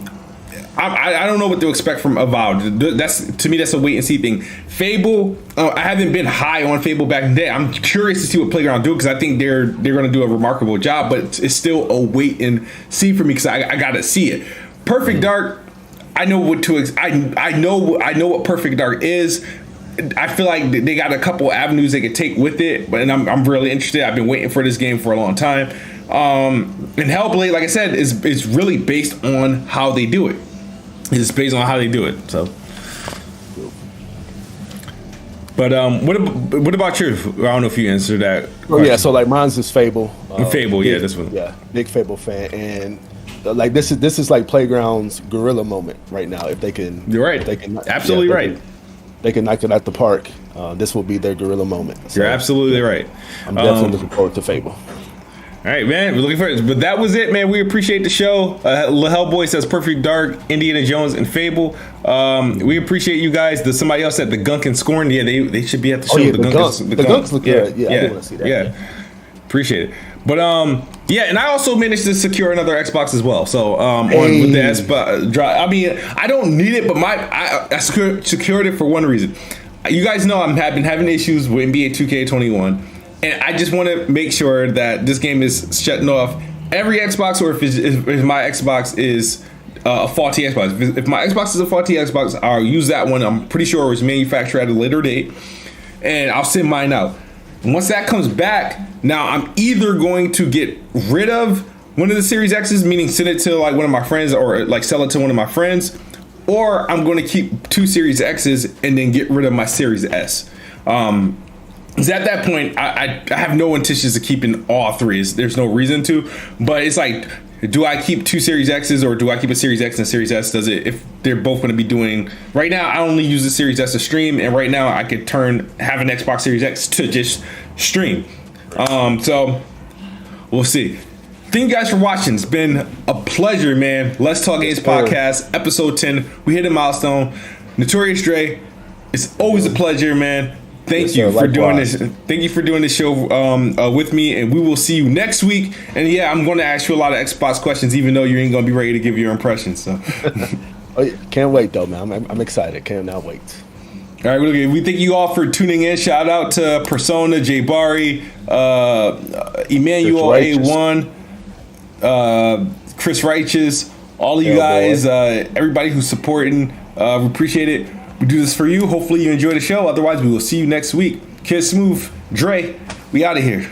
I don't know what to expect from Avowed. To me, that's a wait and see thing. Fable, I haven't been high on Fable back in the day. I'm curious to see what Playground do because I think they're going to do a remarkable job, but it's still a wait and see for me because I got to see it. Perfect Dark, I know what to. I know what Perfect Dark is. I feel like they got a couple avenues they could take with it, but I'm really interested. I've been waiting for this game for a long time. And Hellblade, like I said, is really based on how they do it. It's based on how they do it. So, but what about you? I don't know if you answered that question. Oh yeah, so like mine's is Fable. Fable, yeah, this one. Yeah, big Fable fan, and like this is like Playground's guerrilla moment right now. If they can, you're right. Absolutely right. They can knock it out the park. This will be their guerrilla moment. So, you're absolutely right. I'm definitely looking forward to Fable. All right, man. We're looking for it. But that was it, man. We appreciate the show. Hellboy says Perfect Dark, Indiana Jones, and Fable. We appreciate you guys. There's somebody else at the Gunk and Scorn. Yeah, they should be at the show. The Gunks look good. Yeah, I do want to see that. Yeah. Appreciate it. But yeah, and I also managed to secure another Xbox as well. So with the Xbox, I mean, I don't need it, but I secured it for one reason. You guys know I've been having issues with NBA 2K21. And I just want to make sure that this game is shutting off every Xbox, or if my Xbox is a faulty Xbox. If my Xbox is a faulty Xbox, I'll use that one. I'm pretty sure it was manufactured at a later date, and I'll send mine out. And once that comes back, now I'm either going to get rid of one of the Series X's, meaning send it to like one of my friends or like sell it to one of my friends, or I'm going to keep 2 Series X's and then get rid of my Series S. Because at that point, I have no intentions of keeping all 3. There's no reason to, but it's like, do I keep 2 Series X's or do I keep a Series X and a Series S? Does it, if they're both going to be doing, right now I only use the Series S to stream, and right now I could have an Xbox Series X to just stream. So we'll see. Thank you guys for watching. It's been a pleasure, man. Let's Talk Games Podcast, episode 10. We hit a milestone. Notorious Dre, it's always a pleasure, man. Thank you for doing this. Thank you for doing this show with me, and we will see you next week. And yeah, I'm going to ask you a lot of Xbox questions, even though you ain't going to be ready to give your impressions. So, can't wait though, man. I'm excited. Cannot wait. All right, we thank you all for tuning in. Shout out to Persona, Jay Bari, Emmanuel A1, Chris Righteous, all of you guys, everybody who's supporting. We appreciate it. We do this for you. Hopefully you enjoy the show. Otherwise, we will see you next week. Kid Smooth, Dre, we out of here.